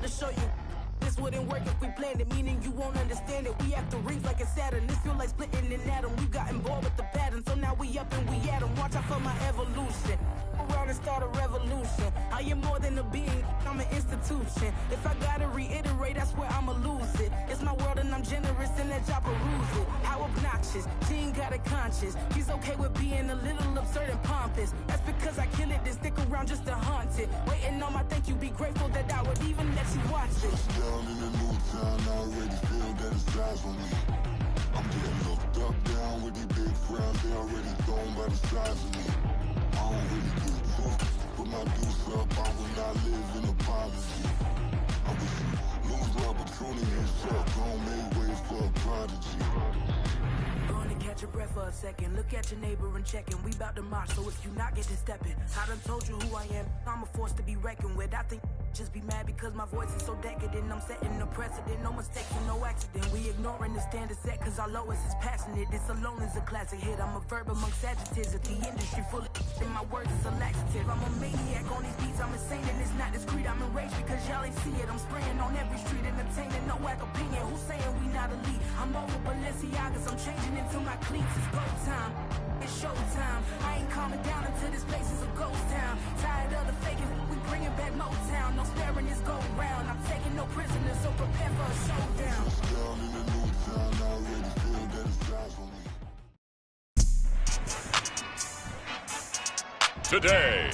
show you. This wouldn't work if we planned it, meaning you won't understand it. We have to rings like it's Saturn. This feel like splitting an atom. We got involved with the pattern, so now we up and we at 'em. Watch out for my evolution. Around and start a revolution. I am more than a being, I'm an institution. If I gotta reiterate, that's where I'ma lose it. It's my world and I'm generous and that job peruse it. How obnoxious, she ain't got a conscience. She's okay with being a little absurd and pompous. That's because I kill it, then stick around just to haunt it. Waiting on my thank you, be grateful that I would even let you watch this. Down in the new town, I already feel that it's eyes on me. I'm getting looked up, down with these big frowns, they already thrown by the size of me. I don't really give a fuck, put my deuce up, I will not live in apology. I wish you lose the opportunity and suck, don't make way for a prodigy. Going to catch your breath for a second, look at your neighbor and check in. We bout to march, so if you not get to stepping, I done told you who I am, I'm a force to be reckoned with. I think just be mad because my voice is so decadent. I'm setting a precedent, no mistakes and no accident. We ignoring the standard set cause our lowest is passionate. This alone is a classic hit. I'm a verb amongst adjectives of the industry full of and my words is a laxative. I'm a maniac on these beats, I'm insane and it's not discreet. I'm enraged because y'all ain't see it. I'm spraying on every street, entertaining, no whack opinion. Who's saying we not elite? I'm over Balenciagas, I'm changing into my cleats. It's go time, it's showtime. I ain't calming down until this place is a ghost town. Tired of the faking, we bringing back Motown. No sparing this go round. I'm taking no prisoners, so prepare for a showdown. Down in the new town, I already feel that it's eyes on me. Today,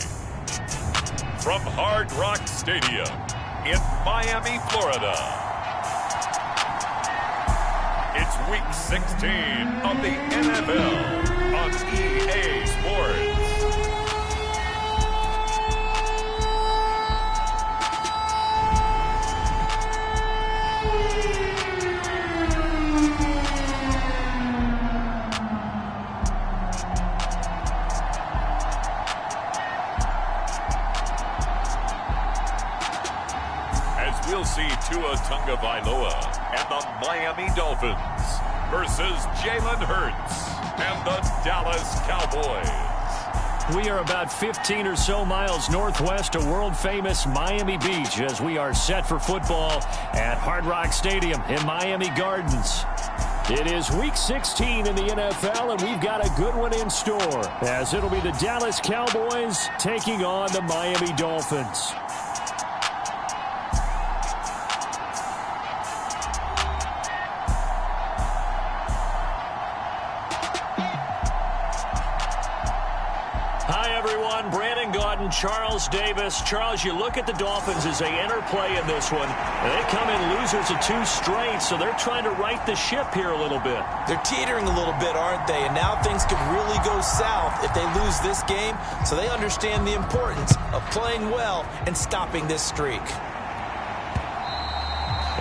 from Hard Rock Stadium in Miami, Florida, it's Week 16 of the NFL on EA Sports. We'll see Tua Tagovailoa and the Miami Dolphins versus Jalen Hurts and the Dallas Cowboys. We are about 15 or so miles northwest of world-famous Miami Beach as we are set for football at Hard Rock Stadium in Miami Gardens. It is Week 16 in the NFL, and we've got a good one in store as it'll be the Dallas Cowboys taking on the Miami Dolphins. Charles Davis. Charles, you look at the Dolphins as they interplay in this one. They come in losers of 2 straight, so they're trying to right the ship here a little bit. They're teetering a little bit, aren't they? And now things could really go south if they lose this game, so they understand the importance of playing well and stopping this streak.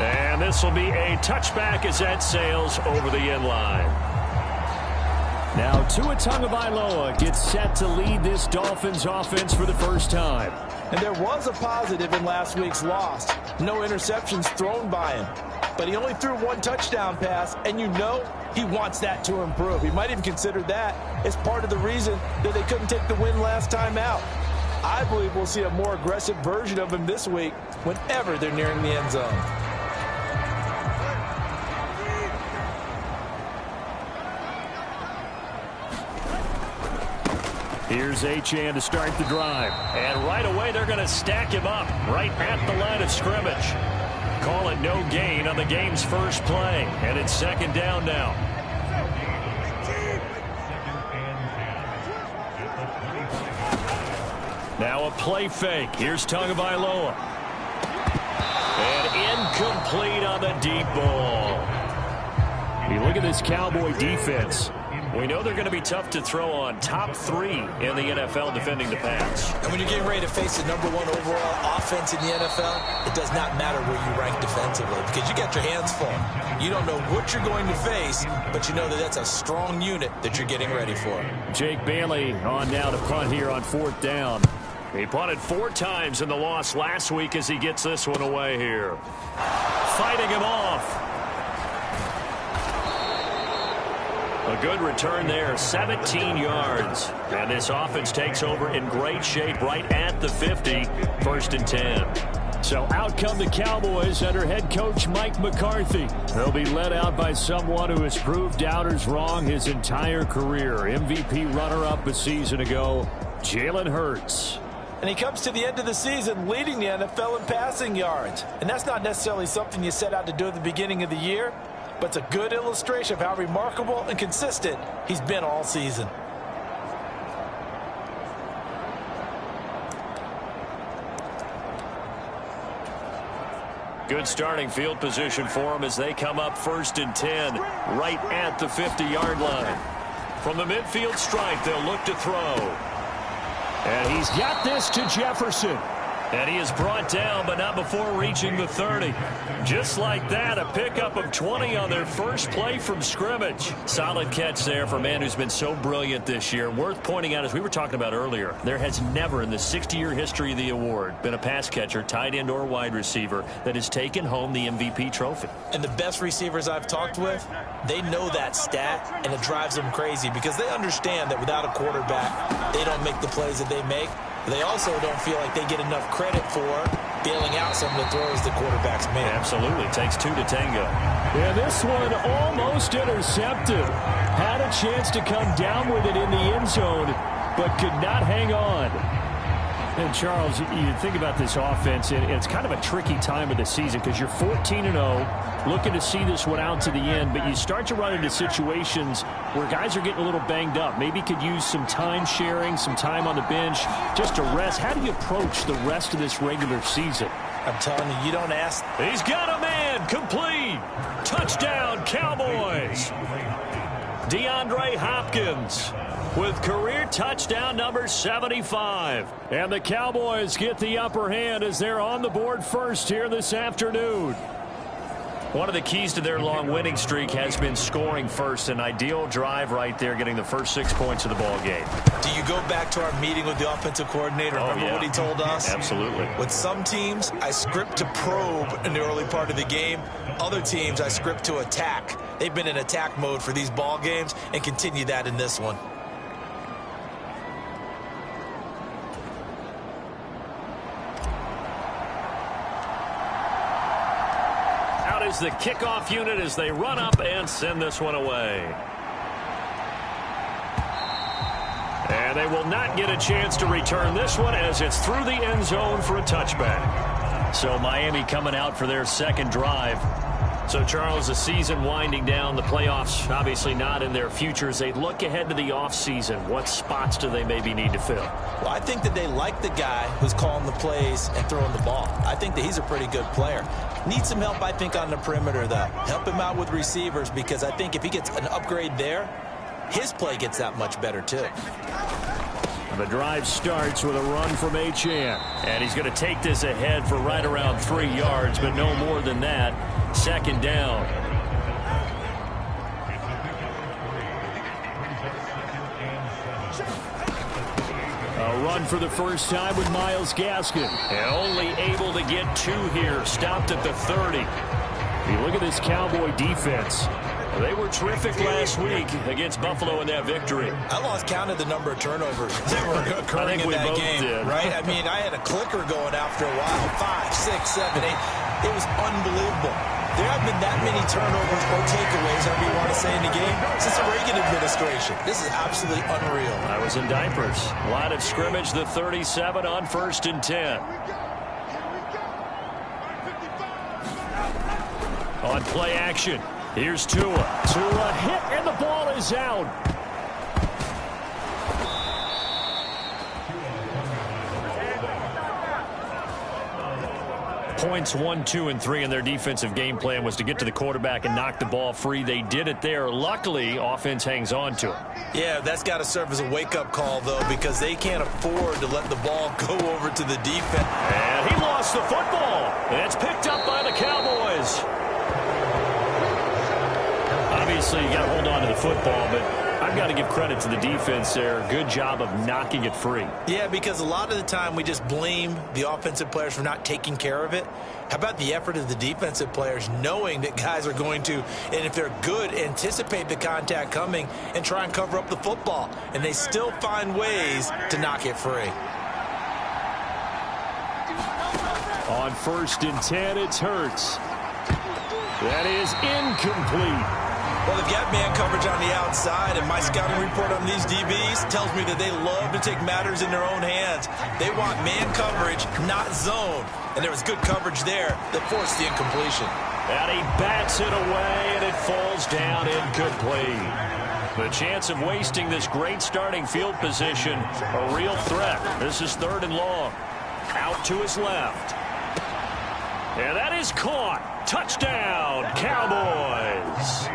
And this will be a touchback as that sails over the end line. Now, Tua Tagovailoa gets set to lead this Dolphins offense for the first time. And there was a positive in last week's loss. No interceptions thrown by him. But he only threw 1 touchdown pass, and you know he wants that to improve. He might even consider that as part of the reason that they couldn't take the win last time out. I believe we'll see a more aggressive version of him this week whenever they're nearing the end zone. Here's Achane to start the drive. And right away, they're going to stack him up right at the line of scrimmage. Call it no gain on the game's first play. And it's 2nd down now. Now a play fake. Here's Tagovailoa. And incomplete on the deep ball. You look at this Cowboy defense. We know they're going to be tough to throw on. Top 3 in the NFL defending the pass. And when you're getting ready to face the #1 overall offense in the NFL, it does not matter where you rank defensively because you got your hands full. You don't know what you're going to face, but you know that that's a strong unit that you're getting ready for. Jake Bailey on now to punt here on 4th down. He punted 4 times in the loss last week as he gets this one away here. Fighting him off. A good return there, 17 yards. And this offense takes over in great shape right at the 50, 1st and 10. So out come the Cowboys under head coach Mike McCarthy. They'll be led out by someone who has proved doubters wrong his entire career. MVP runner-up a season ago, Jalen Hurts. And he comes to the end of the season leading the NFL in passing yards. And that's not necessarily something you set out to do at the beginning of the year, but it's a good illustration of how remarkable and consistent he's been all season. Good starting field position for them as they come up 1st and 10 right at the 50-yard line. From the midfield stripe, they'll look to throw. And he's got this to Jefferson. And he is brought down, but not before reaching the 30. Just like that, a pickup of 20 on their first play from scrimmage. Solid catch there for a man who's been so brilliant this year. Worth pointing out, as we were talking about earlier, there has never in the 60-year history of the award been a pass catcher, tight end, or wide receiver that has taken home the MVP trophy. And the best receivers I've talked with, they know that stat, and it drives them crazy because they understand that without a quarterback, they don't make the plays that they make. They also don't feel like they get enough credit for bailing out some of the throws the quarterbacks make. Absolutely. Takes two to tango. Yeah, this one almost intercepted. Had a chance to come down with it in the end zone, but could not hang on. And, Charles, you think about this offense, and it's kind of a tricky time of the season because you're 14-0, looking to see this one out to the end, but you start to run into situations where guys are getting a little banged up. Maybe could use some time sharing, some time on the bench just to rest. How do you approach the rest of this regular season? I'm telling you, you don't ask. He's got a man. Complete. Touchdown, Cowboys. DeAndre Hopkins with career touchdown number 75. And the Cowboys get the upper hand as they're on the board first here this afternoon. One of the keys to their long winning streak has been scoring first. An ideal drive right there, getting the first 6 points of the ball game. Do you go back to our meeting with the offensive coordinator? Remember what he told us? Absolutely. With some teams, I script to probe in the early part of the game. Other teams, I script to attack. They've been in attack mode for these ball games and continue that in this one. Is the kickoff unit as they run up and send this one away. And they will not get a chance to return this one as it's through the end zone for a touchback. So Miami coming out for their second drive. So, Charles, the season winding down, the playoffs obviously not in their future. As they look ahead to the offseason, what spots do they maybe need to fill? Well, I think that they like the guy who's calling the plays and throwing the ball. I think that he's a pretty good player. Needs some help, I think, on the perimeter, though. Help him out with receivers because I think if he gets an upgrade there, his play gets that much better, too. The drive starts with a run from H.N. And he's going to take this ahead for right around 3 yards, but no more than that. Second down. A run for the first time with Myles Gaskin. And only able to get 2 here. Stopped at the 30. You look at this Cowboy defense. They were terrific last week against Buffalo in that victory. I lost count of the number of turnovers that were occurring in that game. Did. Right? I mean, I had a clicker going after a while. 5, 6, 7, 8. It was unbelievable. There have been that many turnovers or takeaways, however you want to say, in the game since the Reagan administration. This is absolutely unreal. I was in diapers. Line of scrimmage, the 37 on 1st and 10. On play action, here's Tua. Tua hit, and the ball is out. Points 1, 2, and 3 in their defensive game plan was to get to the quarterback and knock the ball free. They did it there. Luckily, offense hangs on to it. Yeah, that's got to serve as a wake-up call, though, because they can't afford to let the ball go over to the defense. And he lost the football. And it's picked up by the Cowboys. Obviously, you got to hold on to the football, but I've got to give credit to the defense there. Good job of knocking it free. Yeah, because a lot of the time we just blame the offensive players for not taking care of it. How about the effort of the defensive players knowing that guys are going to, and if they're good, anticipate the contact coming and try and cover up the football. And they still find ways to knock it free. On 1st and 10, it's Hurts. That is incomplete. Well, they've got man coverage on the outside, and my scouting report on these DBs tells me that they love to take matters in their own hands. They want man coverage, not zone. And there was good coverage there that forced the incompletion. And he bats it away, and it falls down incomplete. The chance of wasting this great starting field position, a real threat. This is 3rd and long. Out to his left. And that is caught. Touchdown, Cowboys.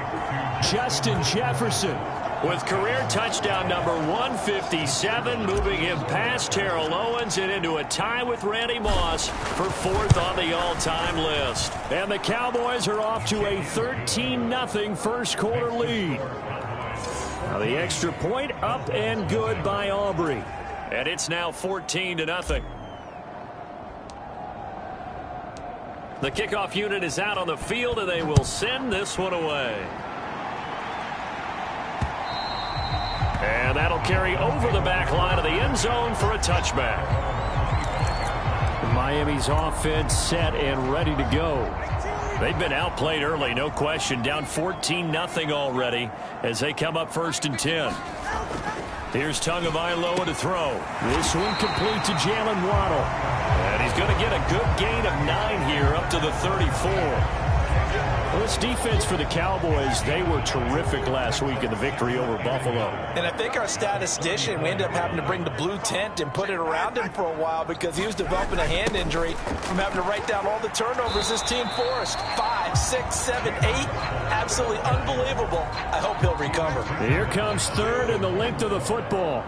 Justin Jefferson with career touchdown number 157, moving him past Terrell Owens and into a tie with Randy Moss for 4th on the all-time list. And the Cowboys are off to a 13-0 first quarter lead. Now the extra point up and good by Aubrey. And it's now 14-0. The kickoff unit is out on the field, and they will send this one away. And that'll carry over the back line of the end zone for a touchback. Miami's offense set and ready to go. They've been outplayed early, no question. Down 14-0 already as they come up 1st and 10. Here's Tagovailoa to throw. This one complete to Jalen Waddle. And he's going to get a good gain of 9 here up to the 34. Well, this defense for the Cowboys, they were terrific last week in the victory over Buffalo. And I think our statistician, we ended up having to bring the blue tent and put it around him for a while because he was developing a hand injury from having to write down all the turnovers his team forced. 5, 6, 7, 8. Absolutely unbelievable. I hope he'll recover. Here comes 3rd and the length of the football.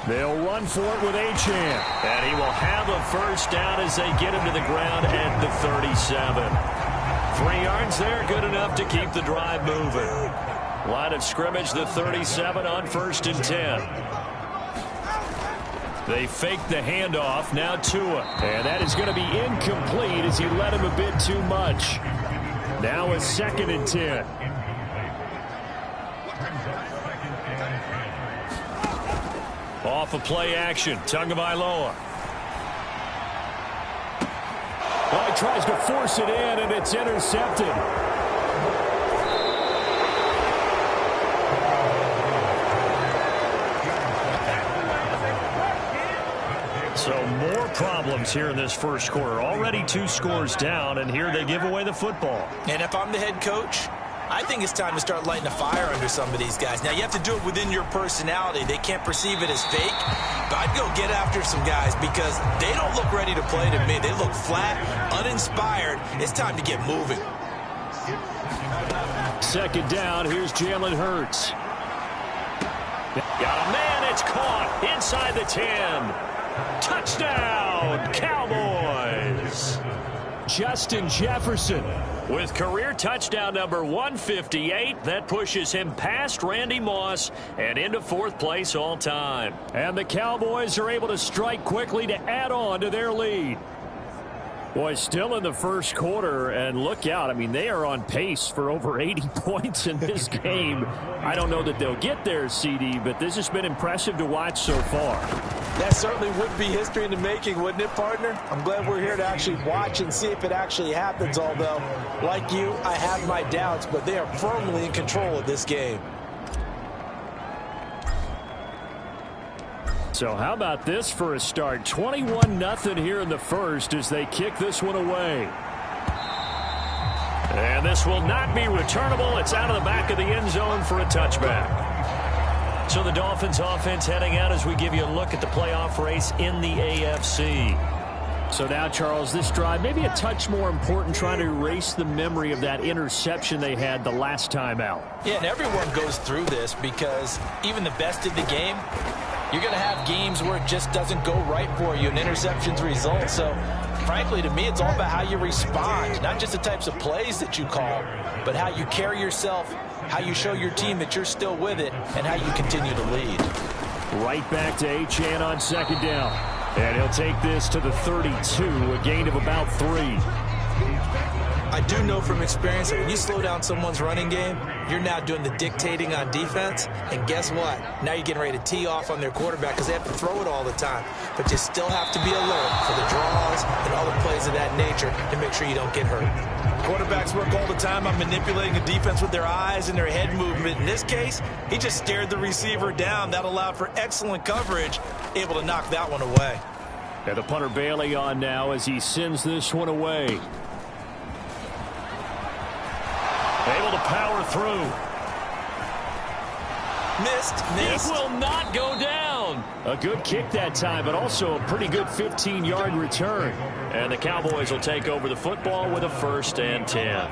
They'll run for it with Achane. And he will have a first down as they get him to the ground at the 37. 3 yards there, good enough to keep the drive moving. Line of scrimmage, the 37 on 1st and 10. They fake the handoff, now Tua. And that is going to be incomplete as he led him a bit too much. Now a 2nd and 10. Off of play action, Tagovailoa. Well, he tries to force it in, and it's intercepted. So more problems here in this first quarter. Already 2 scores down, and here they give away the football. And if I'm the head coach, I think it's time to start lighting a fire under some of these guys. Now, you have to do it within your personality. They can't perceive it as fake. But I'd go get after some guys because they don't look ready to play to me. They look flat, uninspired. It's time to get moving. 2nd down. Here's Jalen Hurts. Got a man. It's caught inside the 10. Touchdown, Cowboys. Justin Jefferson with career touchdown number 158. That pushes him past Randy Moss and into 4th place all time. And the Cowboys are able to strike quickly to add on to their lead. Boy, still in the first quarter, and look out. I mean, they are on pace for over 80 points in this game. I don't know that they'll get there, CD, but this has been impressive to watch so far. That certainly would be history in the making, wouldn't it, partner? I'm glad we're here to actually watch and see if it actually happens, although, like you, I have my doubts, but they are firmly in control of this game. So how about this for a start? 21-0 here in the first as they kick this one away. And this will not be returnable. It's out of the back of the end zone for a touchback. So the Dolphins offense heading out as we give you a look at the playoff race in the AFC. So now, Charles, this drive maybe a touch more important, trying to erase the memory of that interception they had the last time out. Yeah, and everyone goes through this because even the best of the game, you're going to have games where it just doesn't go right for you and interceptions result. So, frankly, to me, it's all about how you respond, not just the types of plays that you call, but how you carry yourself, how you show your team that you're still with it, and how you continue to lead. Right back to Achane on 2nd down. And he'll take this to the 32, a gain of about 3. I I do know from experience that when you slow down someone's running game, you're now doing the dictating on defense. And guess what? Now you're getting ready to tee off on their quarterback because they have to throw it all the time. But you still have to be alert for the draws and other plays of that nature to make sure you don't get hurt. Quarterbacks work all the time on manipulating the defense with their eyes and their head movement. In this case, he just stared the receiver down. That allowed for excellent coverage, able to knock that one away. And the punter Bailey on now as he sends this one away. Able to power through. Missed. It will not go down. A good kick that time, but also a pretty good 15-yard return. And the Cowboys will take over the football with a 1st and 10.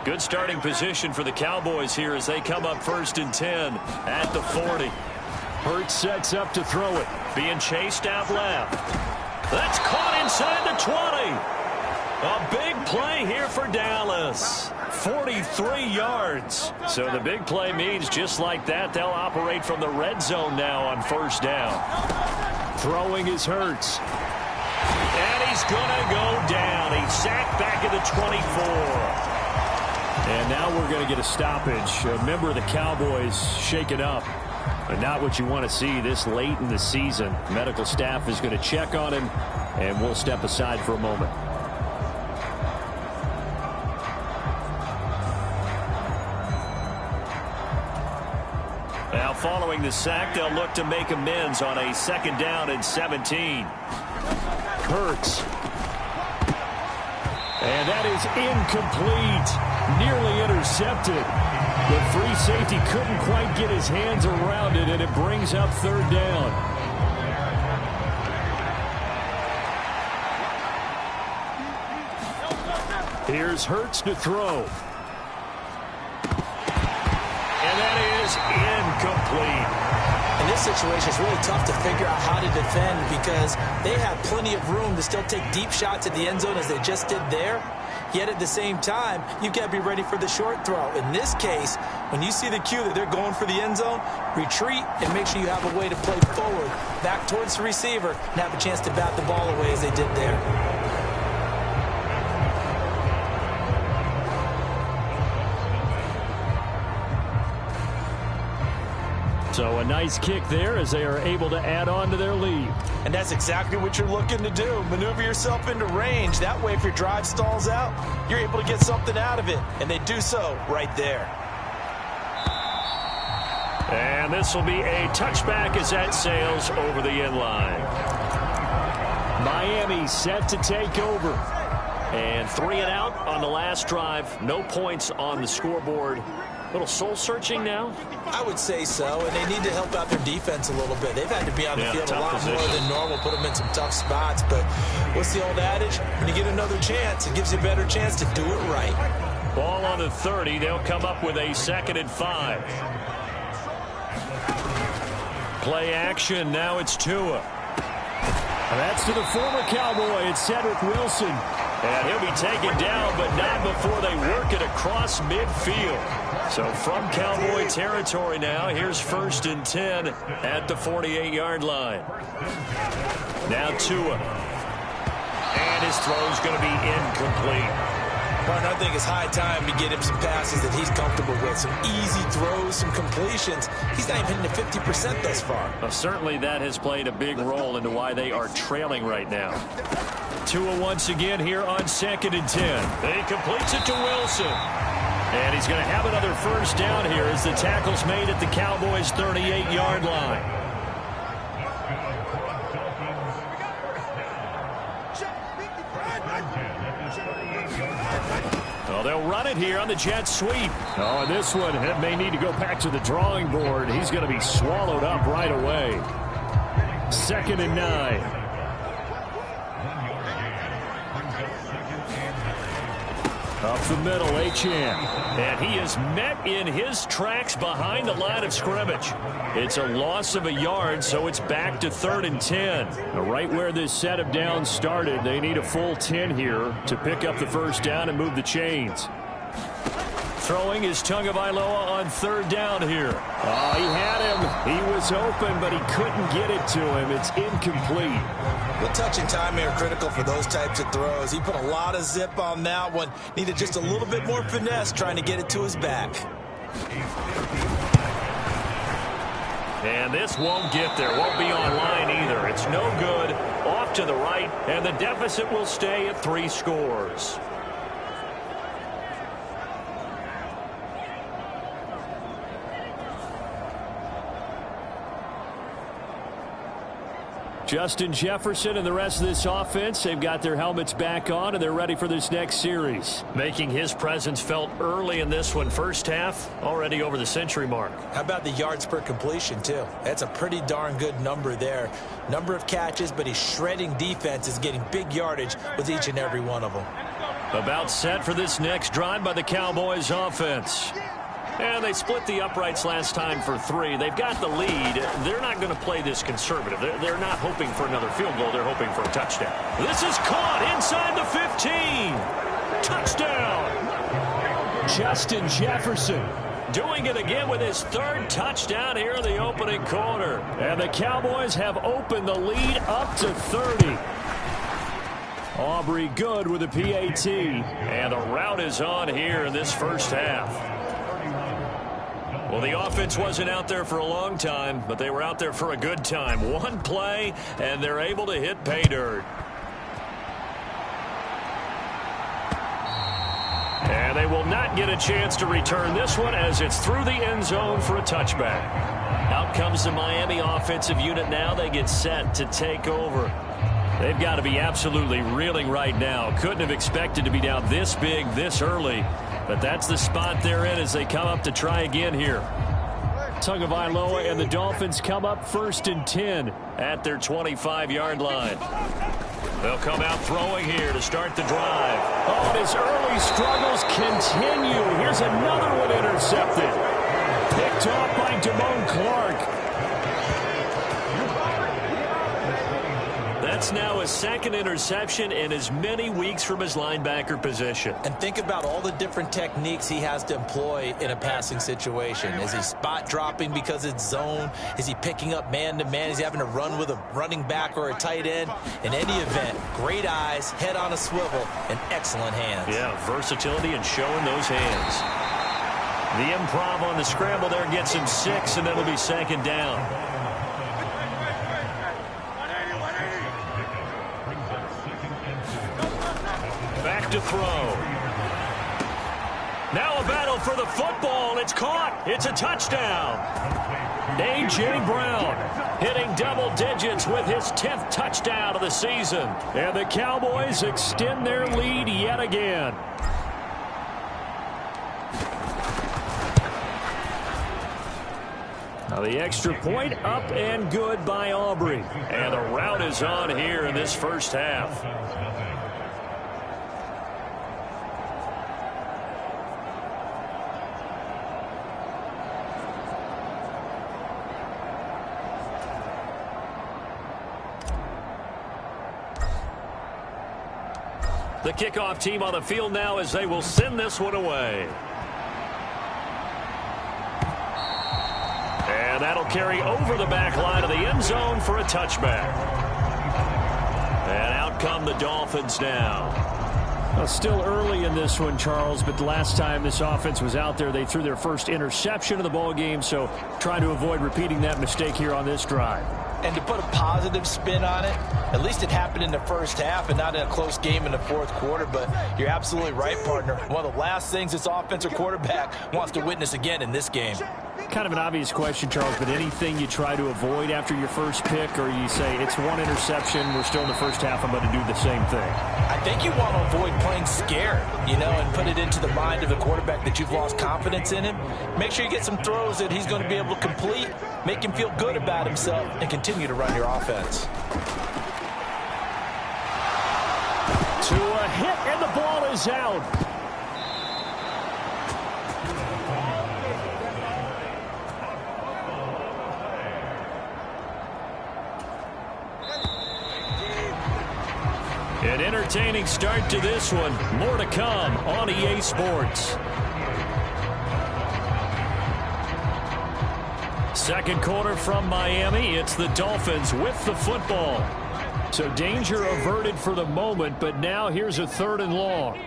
Good starting position for the Cowboys here as they come up 1st and 10 at the 40. Hurts sets up to throw it. Being chased out left. That's caught inside the 20. A big play here for Dallas. 43 yards. So the big play means just like that, they'll operate from the red zone now on 1st down. Throwing is Hurts. And he's going to go down. He's sacked back at the 24. And now we're going to get a stoppage. A member of the Cowboys shaken up. But not what you want to see this late in the season. Medical staff is going to check on him, and we'll step aside for a moment. Now following the sack, they'll look to make amends on a 2nd down and 17. Hurts. And that is incomplete. Nearly intercepted. The free safety couldn't quite get his hands around it, and it brings up 3rd down. Here's Hurts to throw. And that is incomplete. In this situation, it's really tough to figure out how to defend because they have plenty of room to still take deep shots at the end zone as they just did there. Yet at the same time, you've got to be ready for the short throw. In this case, when you see the cue that they're going for the end zone, retreat and make sure you have a way to play forward, back towards the receiver, and have a chance to bat the ball away as they did there. So a nice kick there as they are able to add on to their lead. And that's exactly what you're looking to do. Maneuver yourself into range. That way, if your drive stalls out, you're able to get something out of it. And they do so right there. And this will be a touchback as that sails over the end line. Miami set to take over. And 3 and out on the last drive. No points on the scoreboard. A little soul-searching now? I would say so, and they need to help out their defense a little bit. They've had to be on the field a lot more than normal, put them in some tough spots. But what's the old adage? When you get another chance, it gives you a better chance to do it right. Ball on the 30. They'll come up with a 2nd and 5. Play action. Now it's Tua. That's to the former Cowboy. It's Cedric Wilson. And he'll be taken down, but not before they work it across midfield. So from Cowboy territory now, here's 1st and 10 at the 48-yard line. Now Tua. And his throw's going to be incomplete. Partner, I think it's high time to get him some passes that he's comfortable with. Some easy throws, some completions. He's not even hitting the 50% thus far. Well, certainly that has played a big role into why they are trailing right now. Tua once again here on 2nd and 10. He completes it to Wilson. And he's going to have another 1st down here as the tackle's made at the Cowboys' 38-yard line. Well, they'll run it here on the jet sweep. Oh, and this one may need to go back to the drawing board. He's going to be swallowed up right away. 2nd and 9. Up the middle, Achane. And he is met in his tracks behind the line of scrimmage. It's a loss of a yard, so it's back to 3rd and 10. Right where this set of downs started, they need a full 10 here to pick up the 1st down and move the chains. Throwing is Tagovailoa on 3rd down here. Oh, he had him. He was open, but he couldn't get it to him. It's incomplete. Well, touch and timing are critical for those types of throws. He put a lot of zip on that one. Needed just a little bit more finesse trying to get it to his back. And this won't get there. Won't be online either. It's no good. Off to the right, and the deficit will stay at 3 scores. Justin Jefferson and the rest of this offense, they've got their helmets back on, and they're ready for this next series. Making his presence felt early in this one. First half, already over the century mark. How about the yards per completion, too? That's a pretty darn good number there. Number of catches, but he's shredding defenses, getting big yardage with each and every one of them. About set for this next drive by the Cowboys offense. And they split the uprights last time for 3. They've got the lead. They're not going to play this conservative. They're not hoping for another field goal. They're hoping for a touchdown. This is caught inside the 15. Touchdown. Justin Jefferson doing it again with his 3rd touchdown here in the opening quarter. And the Cowboys have opened the lead up to 30. Aubrey good with a PAT. And the route is on here in this first half. Well, the offense wasn't out there for a long time, but they were out there for a good time. One play, and they're able to hit pay dirt. And they will not get a chance to return this one as it's through the end zone for a touchback. Out comes the Miami offensive unit now. They get set to take over. They've got to be absolutely reeling right now. Couldn't have expected to be down this big this early. But that's the spot they're in as they come up to try again here. Tagovailoa and the Dolphins come up 1st and 10 at their 25-yard line. They'll come out throwing here to start the drive. Oh, and his early struggles continue. Here's another one intercepted. Picked off by Damone Clark. That's now his 2nd interception in as many weeks from his linebacker position. And think about all the different techniques he has to employ in a passing situation. Is he spot dropping because it's zone? Is he picking up man-to-man? Is he having to run with a running back or a tight end? In any event, great eyes, head on a swivel, and excellent hands. Yeah, versatility and showing those hands. The improv on the scramble there gets him 6, and that'll be 2nd down. Back to throw. Now a battle for the football. It's caught. It's a touchdown. A.J. Brown hitting double digits with his 10th touchdown of the season. And the Cowboys extend their lead yet again. Now the extra point up and good by Aubrey. And the route is on here in this first half. The kickoff team on the field now as they will send this one away. And that'll carry over the back line of the end zone for a touchback. And out come the Dolphins now. Well, still early in this one, Charles, but the last time this offense was out there, they threw their first interception of the ball game, so trying to avoid repeating that mistake here on this drive. And to put a positive spin on it, at least it happened in the first half and not in a close game in the 4th quarter. But you're absolutely right, partner. One of the last things this offensive quarterback wants to witness again in this game. Kind of an obvious question, Charles, but anything you try to avoid after your first pick, or you say it's one interception, we're still in the first half, I'm going to do the same thing? I think you want to avoid playing scared, and put it into the mind of the quarterback that you've lost confidence in him. Make sure you get some throws that he's going to be able to complete, make him feel good about himself, and continue to run your offense. To a hit, and the ball is out. An entertaining start to this one. More to come on EA Sports. Second quarter from Miami. It's the Dolphins with the football. So danger averted for the moment, but now here's a 3rd and long.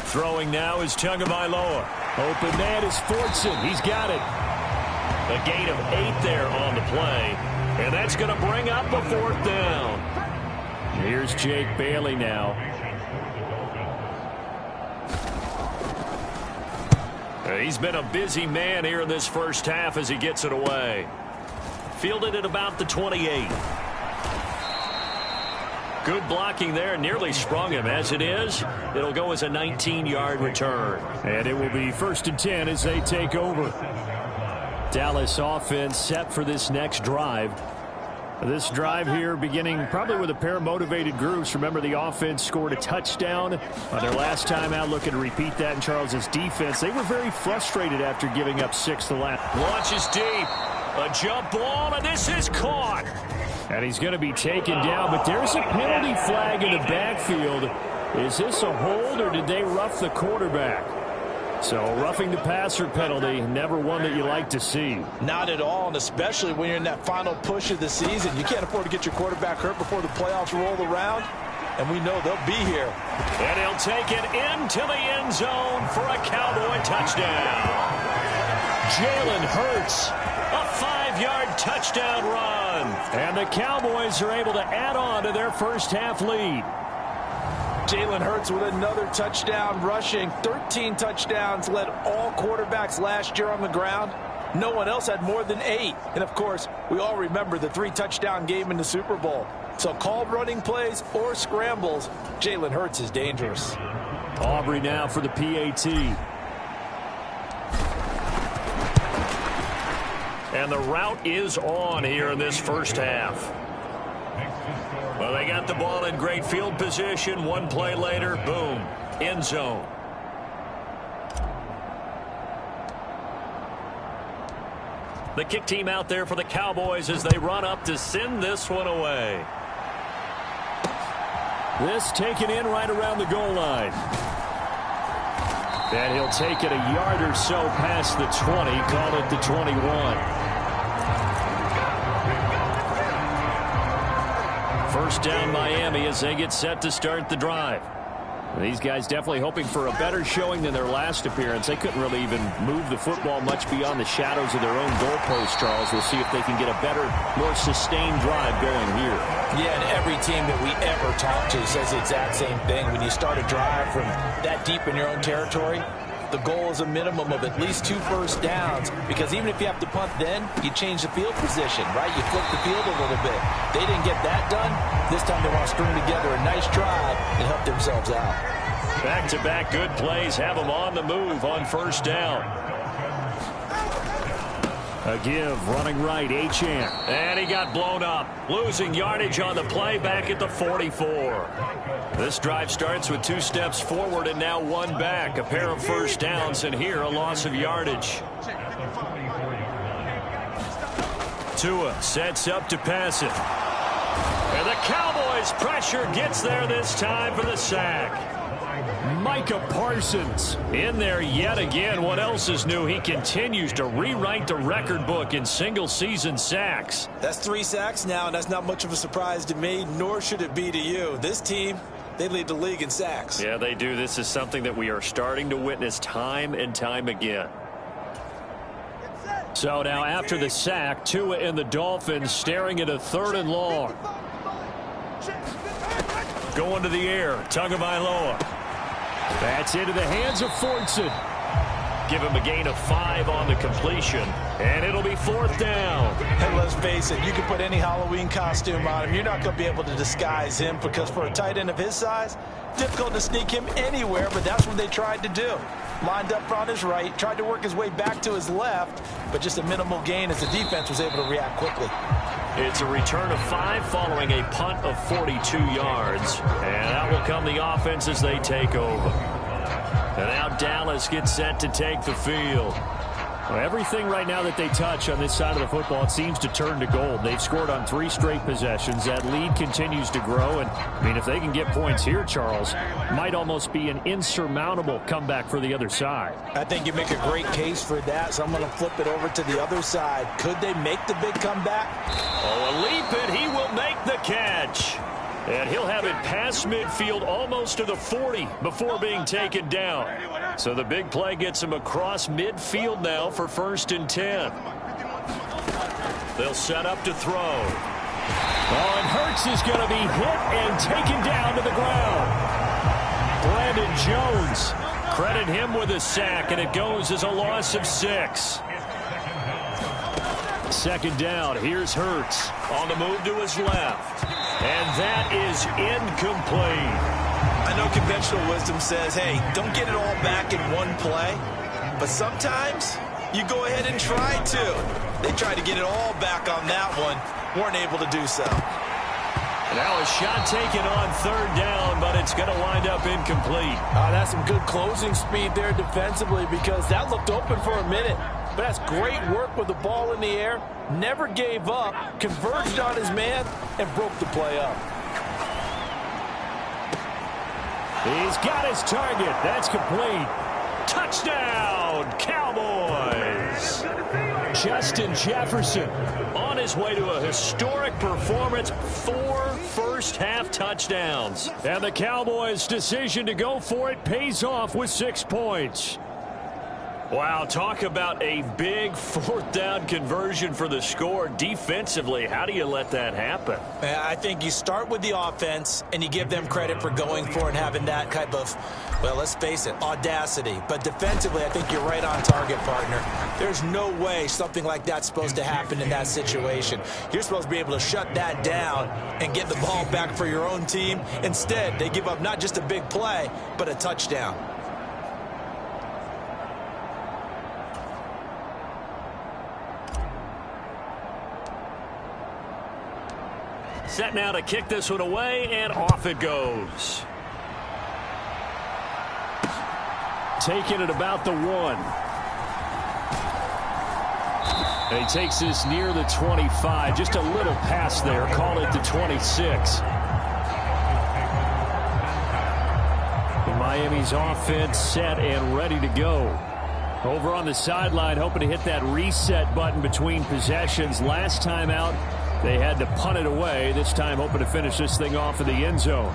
Throwing now is Tagovailoa. Open man is Fortson. He's got it. A gain of 8 there on the play. And that's going to bring up the 4th down. Here's Jake Bailey now. He's been a busy man here in this first half as he gets it away. Fielded at about the 28. Good blocking there. Nearly sprung him. As it is, it'll go as a 19-yard return. And it will be 1st and 10 as they take over. Dallas offense set for this next drive. This drive here beginning probably with a pair of motivated groups. Remember, the offense scored a touchdown on their last time out. Looking to repeat that in Charles's defense. They were very frustrated after giving up 6 the last. Launches deep. A jump ball, and this is caught. And he's going to be taken down, but there's a penalty flag in the backfield. Is this a hold, or did they rough the quarterback? So roughing the passer penalty, never one that you like to see. Not at all, and especially when you're in that final push of the season. You can't afford to get your quarterback hurt before the playoffs roll around, and we know they'll be here. And he'll take it into the end zone for a Cowboy touchdown. Jalen Hurts, a 5-yard touchdown run. And the Cowboys are able to add on to their first half lead. Jalen Hurts with another touchdown rushing. 13 touchdowns, led all quarterbacks last year on the ground. No one else had more than 8. And, of course, we all remember the 3-touchdown game in the Super Bowl. So called running plays or scrambles, Jalen Hurts is dangerous. Aubrey now for the PAT. And the route is on here in this first half. Well, they got the ball in great field position. One play later, boom, end zone. The kick team out there for the Cowboys as they run up to send this one away. This taken in right around the goal line. And he'll take it a yard or so past the 20, call it the 21. First down Miami as they get set to start the drive. These guys definitely hoping for a better showing than their last appearance. They couldn't really even move the football much beyond the shadows of their own goalpost, Charles. We'll see if they can get a better, more sustained drive going here. Yeah, and every team that we ever talk to says the exact same thing. When you start a drive from that deep in your own territory, the goal is a minimum of at least 2 first downs, because even if you have to punt then, you change the field position, right? You flip the field a little bit. They didn't get that done. This time they want to string together a nice drive and help themselves out. Back-to-back good plays have them on the move on first down. A give, running right, Achane. And he got blown up. Losing yardage on the play back at the 44. This drive starts with 2 steps forward and now 1 back. A pair of first downs, and here a loss of yardage. Tua sets up to pass it. And the Cowboys' pressure gets there this time for the sack. Micah Parsons in there yet again. What else is new? He continues to rewrite the record book in single-season sacks. That's 3 sacks now, and that's not much of a surprise to me, nor should it be to you. This team, they lead the league in sacks. Yeah, they do. This is something that we are starting to witness time and time again. So now after the sack, Tua and the Dolphins staring at a 3rd and long. Going to the air, Tagovailoa. That's into the hands of Fortson. Give him a gain of 5 on the completion. And it'll be 4th down. And let's face it, you can put any Halloween costume on him. You're not going to be able to disguise him, because for a tight end of his size, difficult to sneak him anywhere, but that's what they tried to do. Lined up on his right, tried to work his way back to his left, but just a minimal gain as the defense was able to react quickly. It's a return of 5 following a punt of 42 yards. And out will come the offense as they take over. And now Dallas gets set to take the field. Well, everything right now that they touch on this side of the football, it seems to turn to gold. They've scored on 3 straight possessions. That lead continues to grow. And, I mean, if they can get points here, Charles, might almost be an insurmountable comeback for the other side. I think you make a great case for that, so I'm going to flip it over to the other side. Could they make the big comeback? Oh, a leap, and he will make the catch. And he'll have it past midfield almost to the 40 before being taken down. So the big play gets him across midfield now for 1st and 10. They'll set up to throw. Oh, and Hurts is going to be hit and taken down to the ground. Brandon Jones, credit him with a sack, and it goes as a loss of 6. 2nd down, here's Hurts on the move to his left. And that is incomplete. I know conventional wisdom says, hey, don't get it all back in one play. But sometimes you go ahead and try to. They tried to get it all back on that one. Weren't able to do so. Now a shot taken on 3rd down, but it's going to wind up incomplete. That's some good closing speed there defensively, because that looked open for a minute. But that's great work with the ball in the air. Never gave up, converged on his man, and broke the play up. He's got his target. That's complete. Touchdown, Cowboys. Justin Jefferson on his way to a historic performance. 4 first-half touchdowns. And the Cowboys' decision to go for it pays off with 6 points. Wow, talk about a big 4th down conversion for the score. Defensively, how do you let that happen? I think you start with the offense, and you give them credit for going for it and having that type of, well, let's face it, audacity. But defensively, I think you're right on target, partner. There's no way something like that's supposed to happen in that situation. You're supposed to be able to shut that down and get the ball back for your own team. Instead, they give up not just a big play, but a touchdown. Set now to kick this one away, and off it goes. Taking it about the 1. And he takes this near the 25. Just a little pass there. Call it the 26. Miami's offense set and ready to go. Over on the sideline, hoping to hit that reset button between possessions. Last time out, they had to punt it away. This time hoping to finish this thing off in the end zone.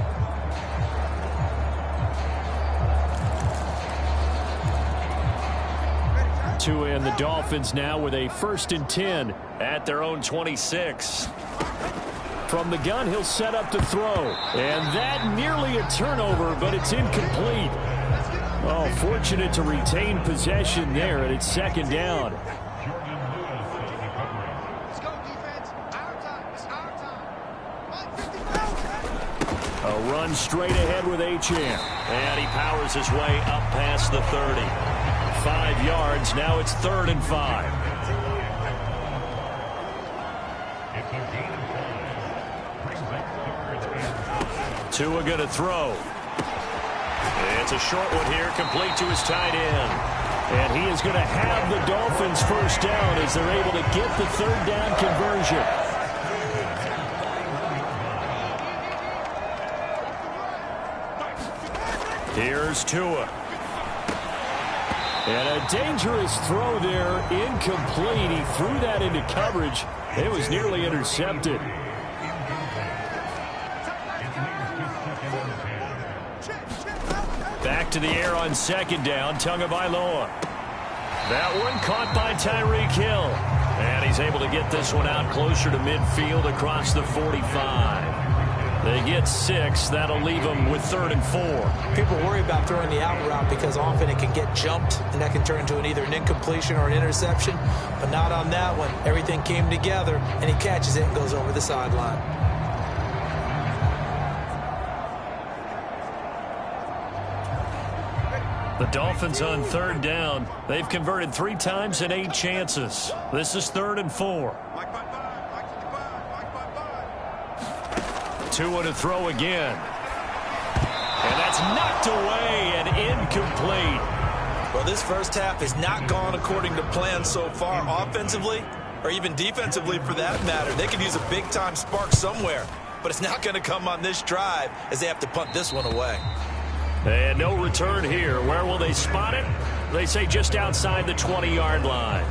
Tua and the Dolphins now with a 1st and 10 at their own 26. From the gun, he'll set up to throw. And that nearly a turnover, but it's incomplete. Oh, fortunate to retain possession there, and it's 2nd down. A run straight ahead with Achane. And he powers his way up past the 30. 5 yards. Now it's 3rd and 5. Tua going to throw. It's a short one here, complete to his tight end. And he is going to have the Dolphins 1st down as they're able to get the 3rd down conversion. Here's Tua. And a dangerous throw there, incomplete. He threw that into coverage. It was nearly intercepted. Back to the air on 2nd down, Tagovailoa. That one caught by Tyreek Hill. And he's able to get this one out closer to midfield across the 45. They get 6. That'll leave them with 3rd and 4. People worry about throwing the out route because often it can get jumped, and that can turn into either an incompletion or an interception. But not on that one. Everything came together, and he catches it and goes over the sideline. The Dolphins on 3rd down. They've converted 3 times in 8 chances. This is 3rd and 4. Tua to throw again. And that's knocked away and incomplete. Well, this first half has not gone according to plan so far offensively, or even defensively for that matter. They could use a big-time spark somewhere, but it's not going to come on this drive as they have to punt this one away. And no return here. Where will they spot it? They say just outside the 20-yard line.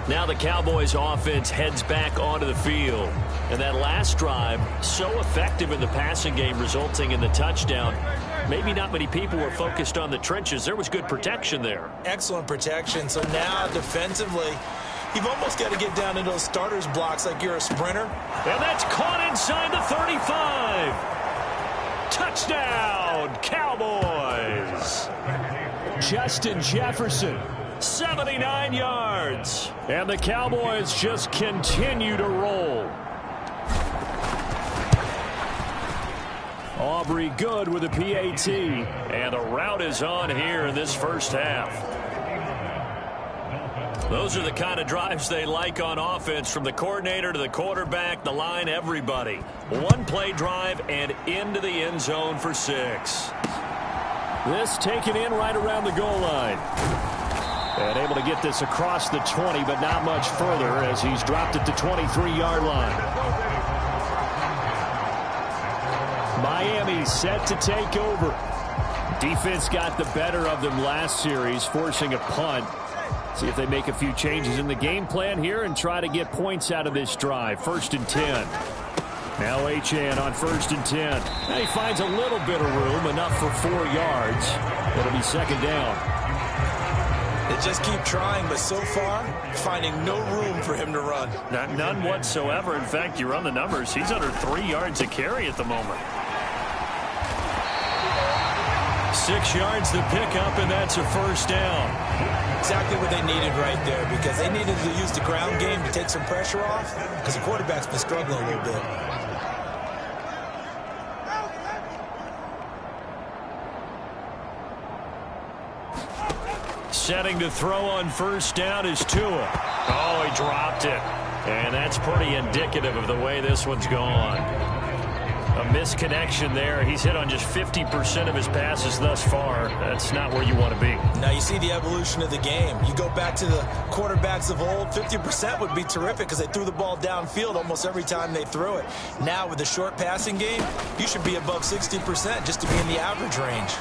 Now the Cowboys offense heads back onto the field. And that last drive, so effective in the passing game, resulting in the touchdown. Maybe not many people were focused on the trenches. There was good protection there. Excellent protection. So now defensively, you've almost got to get down into those starters blocks like you're a sprinter. And that's caught inside the 35. Touchdown, Cowboys. Justin Jefferson, 79 yards. And the Cowboys just continue to roll. Aubrey good with a PAT. And the route is on here in this first half. Those are the kind of drives they like on offense, from the coordinator to the quarterback, the line, everybody. One-play drive and into the end zone for 6. This taken in right around the goal line. And able to get this across the 20, but not much further as he's dropped it to 23-yard line. Miami set to take over. Defense got the better of them last series, forcing a punt. See if they make a few changes in the game plan here and try to get points out of this drive. 1st and 10. Now Achane on 1st and 10. Now he finds a little bit of room, enough for 4 yards. It'll be 2nd down. They just keep trying, but so far, finding no room for him to run. None whatsoever. In fact, you run the numbers. He's under 3 yards a carry at the moment. 6 yards the pickup, and that's a 1st down. Exactly what they needed right there, because they needed to use the ground game to take some pressure off, because the quarterback's been struggling a little bit. Setting to throw on 1st down is Tua. Oh, he dropped it. And that's pretty indicative of the way this one's gone. A misconnection there. He's hit on just 50% of his passes thus far. That's not where you want to be. Now you see the evolution of the game. You go back to the quarterbacks of old, 50% would be terrific because they threw the ball downfield almost every time they threw it. Now with the short passing game, you should be above 60% just to be in the average range.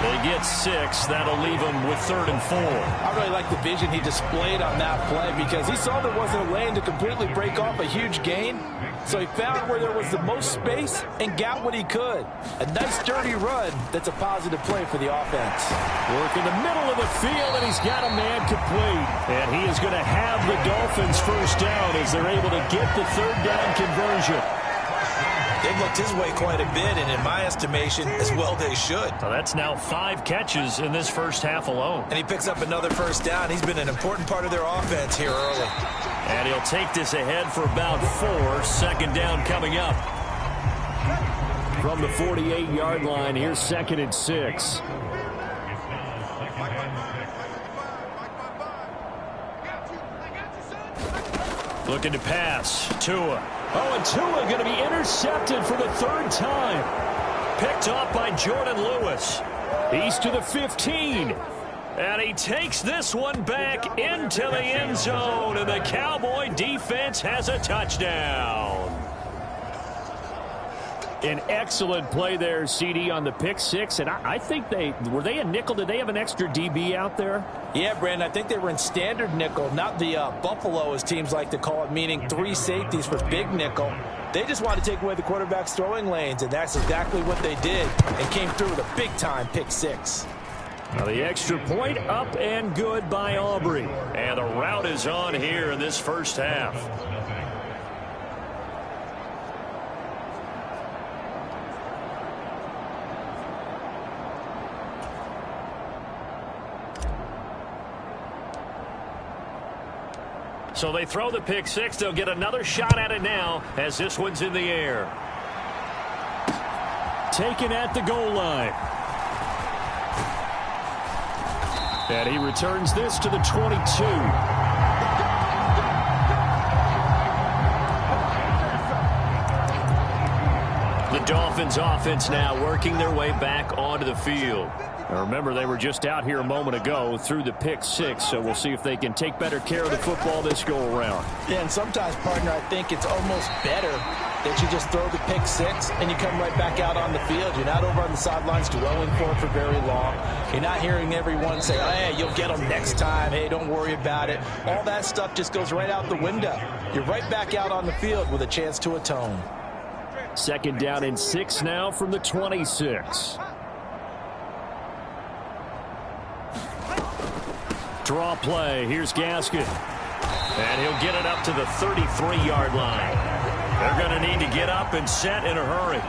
They get 6. That'll leave them with 3rd and 4. I really like the vision he displayed on that play because he saw there wasn't a lane to completely break off a huge gain. So he found where there was the most space and got what he could. A nice, dirty run that's a positive play for the offense. Work in the middle of the field, and he's got a man complete. And he is going to have the Dolphins 1st down as they're able to get the 3rd down conversion. They've looked his way quite a bit, and in my estimation, as well they should. Well, that's now 5 catches in this first half alone. And he picks up another 1st down. He's been an important part of their offense here early. And he'll take this ahead for about 4. 2nd down coming up. From the 48-yard line, here's 2nd and 6. Looking to pass. Tua. Oh, and Tua going to be intercepted for the 3rd time. Picked off by Jordan Lewis. He's to the 15. And he takes this one back into the end zone. And the Cowboy defense has a touchdown. An excellent play there, CD, on the pick 6. And I think were they a nickel? Did they have an extra DB out there? Yeah, Brandon, I think they were in standard nickel, not the Buffalo, as teams like to call it, meaning 3 safeties for big nickel. They just wanted to take away the quarterback's throwing lanes, and that's exactly what they did, and came through with a big-time pick 6. Now the extra point up and good by Aubrey. And the route is on here in this first half. So they throw the pick 6. They'll get another shot at it now as this one's in the air. Taken at the goal line. And he returns this to the 22. The Dolphins offense now working their way back onto the field. Now remember, they were just out here a moment ago through the pick six, so we'll see if they can take better care of the football this go-around. Yeah, and sometimes, partner, I think it's almost better that you just throw the pick six and you come right back out on the field. You're not over on the sidelines dwelling for it for very long. You're not hearing everyone say, oh, hey, you'll get them next time. Hey, don't worry about it. All that stuff just goes right out the window. You're right back out on the field with a chance to atone. 2nd down and 6 now from the 26. Draw play. Here's Gaskin. And he'll get it up to the 33-yard line. They're going to need to get up and set in a hurry.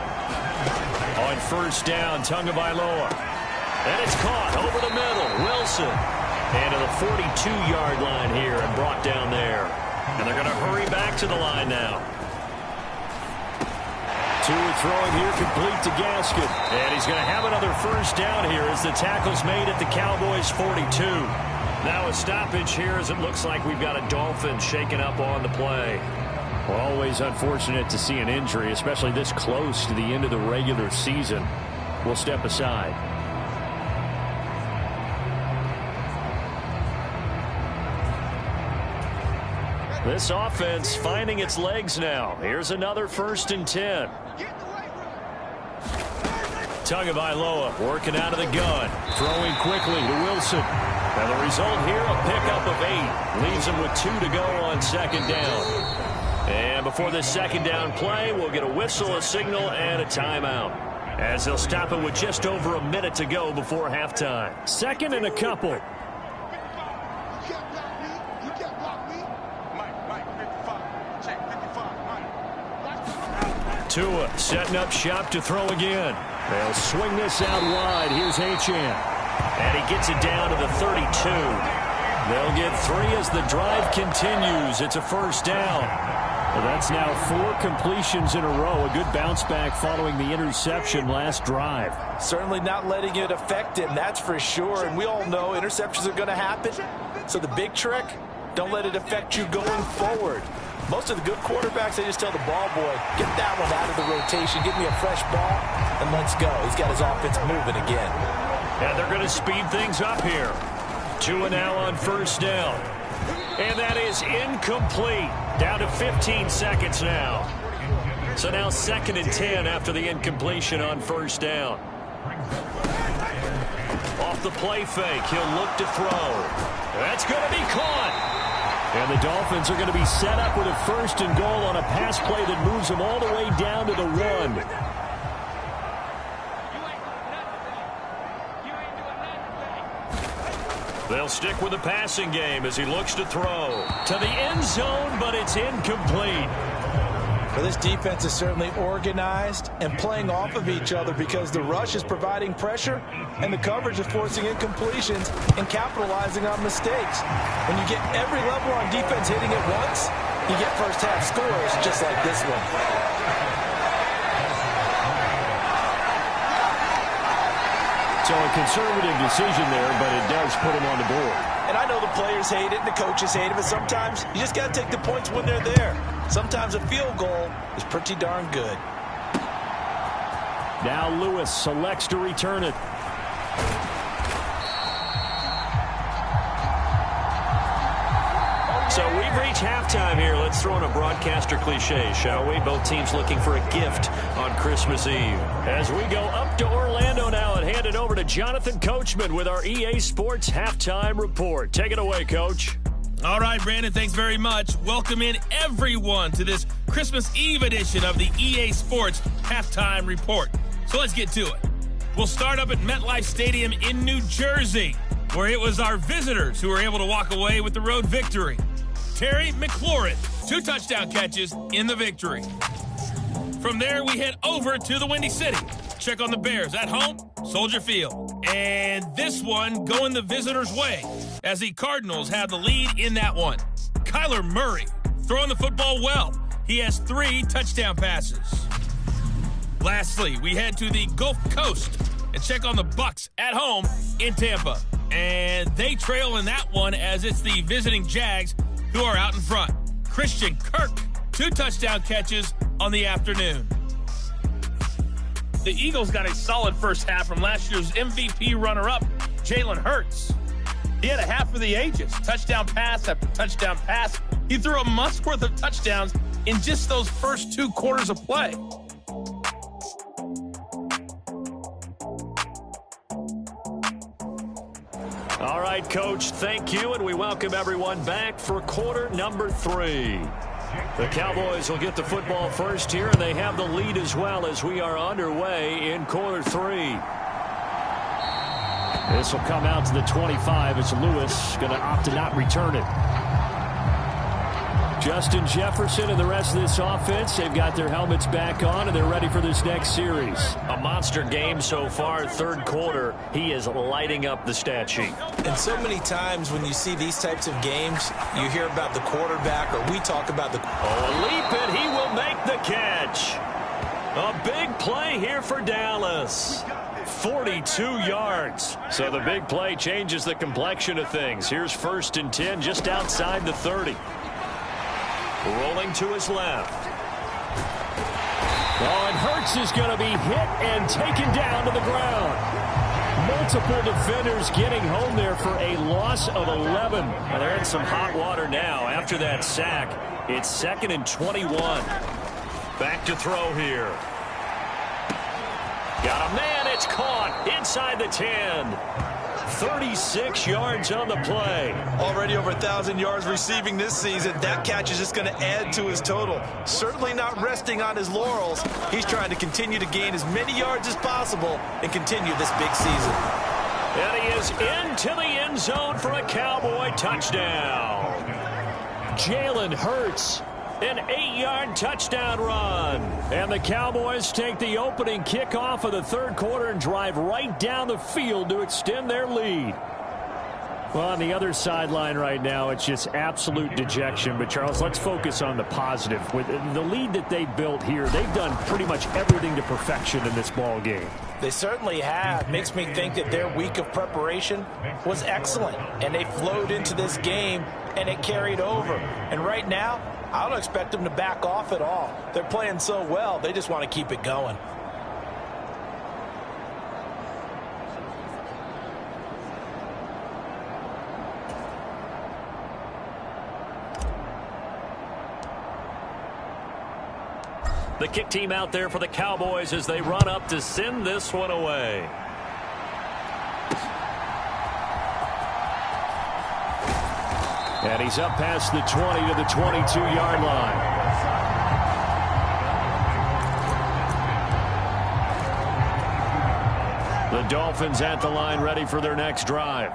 On 1st down, Tagovailoa. And it's caught over the middle. Wilson. And to the 42-yard line here and brought down there. And they're going to hurry back to the line now. Tua throwing here complete to Gaskin. And he's going to have another 1st down here as the tackle's made at the Cowboys' 42. Now a stoppage here as it looks like we've got a Dolphin shaken up on the play. Well, always unfortunate to see an injury, especially this close to the end of the regular season. We'll step aside. This offense finding its legs now. Here's another 1st and 10. Tagovailoa working out of the gun. Throwing quickly to Wilson. And the result here, a pickup of 8. Leaves him with 2 to go on 2nd down. And before this 2nd down play, we'll get a whistle, a signal, and a timeout. As they'll stop it with just over a minute to go before halftime. 2nd and a couple. Tua setting up shop to throw again. They'll swing this out wide. Here's Achane. And he gets it down to the 32. They'll get 3 as the drive continues. It's a 1st down. Well, that's now 4 completions in a row. A good bounce back following the interception last drive. Certainly not letting it affect him, that's for sure. And we all know interceptions are going to happen. So the big trick, don't let it affect you going forward. Most of the good quarterbacks, they just tell the ball boy, get that one out of the rotation, give me a fresh ball, and let's go. He's got his offense moving again. And they're going to speed things up here. Tua now on 1st down. And that is incomplete. Down to 15 seconds now. So now 2nd and 10 after the incompletion on 1st down. Off the play fake, he'll look to throw. That's going to be caught. And the Dolphins are going to be set up with a 1st and goal on a pass play that moves them all the way down to the 1. They'll stick with the passing game as he looks to throw to the end zone, but it's incomplete. Well, this defense is certainly organized and playing off of each other because the rush is providing pressure and the coverage is forcing incompletions and capitalizing on mistakes. When you get every level on defense hitting it once, you get first half scores just like this one. So a conservative decision there, but it does put him on the board. And I know the players hate it and the coaches hate it, but sometimes you just got to take the points when they're there. Sometimes a field goal is pretty darn good. Now Lewis selects to return it. So we've reached halftime here. Let's throw in a broadcaster cliche, shall we? Both teams looking for a gift on Christmas Eve. As we go up to Orlando now and hand it over to Jonathan Coachman with our EA Sports Halftime Report. Take it away, Coach. All right, Brandon, thanks very much. Welcome in everyone to this Christmas Eve edition of the EA Sports Halftime Report. So let's get to it. We'll start up at MetLife Stadium in New Jersey, where it was our visitors who were able to walk away with the road victory. Terry McLaurin, 2 touchdown catches in the victory. From there, we head over to the Windy City. Check on the Bears at home, Soldier Field. And this one going the visitors' way as the Cardinals have the lead in that one. Kyler Murray throwing the football well. He has 3 touchdown passes. Lastly, we head to the Gulf Coast and check on the Bucs at home in Tampa. And they trail in that one as it's the visiting Jags who are out in front. Christian Kirk, 2 touchdown catches on the afternoon. the Eagles got a solid first half from last year's MVP runner-up, Jalen Hurts. He had a half for the ages, touchdown pass after touchdown pass. He threw a month's worth of touchdowns in just those first 2 quarters of play. All right, Coach, thank you, and we welcome everyone back for quarter number 3. The Cowboys will get the football first here, and they have the lead as well as we are underway in quarter 3. This will come out to the 25 as Lewis going to opt to not return it. Justin Jefferson and the rest of this offense, they've got their helmets back on, and they're ready for this next series. A monster game so far, third quarter. He is lighting up the stat sheet. And so many times when you see these types of games, you hear about the quarterback, or we talk about the... Oh, a leap, and he will make the catch. A big play here for Dallas. 42 yards. So the big play changes the complexion of things. Here's 1st and 10 just outside the 30. Rolling to his left. Oh, and Hurts is going to be hit and taken down to the ground. Multiple defenders getting home there for a loss of 11. Well, they're in some hot water now. After that sack, it's 2nd and 21. Back to throw here. Got a man. It's caught inside the 10. 36 yards on the play. Already over 1,000 yards receiving this season. That catch is just going to add to his total. Certainly not resting on his laurels. He's trying to continue to gain as many yards as possible and continue this big season. And he is into the end zone for a Cowboy touchdown. Jalen Hurts. An 8-yard touchdown run. And the Cowboys take the opening kickoff of the third quarter and drive right down the field to extend their lead. Well, on the other sideline right now, it's just absolute dejection. But, Charles, let's focus on the positive. With the lead that they built here, they've done pretty much everything to perfection in this ball game. They certainly have. Makes me think that their week of preparation was excellent. And they flowed into this game, and it carried over. And right now, I don't expect them to back off at all. They're playing so well, they just want to keep it going. The kick team out there for the Cowboys as they run up to send this one away. And he's up past the 20 to the 22-yard line. The Dolphins at the line ready for their next drive.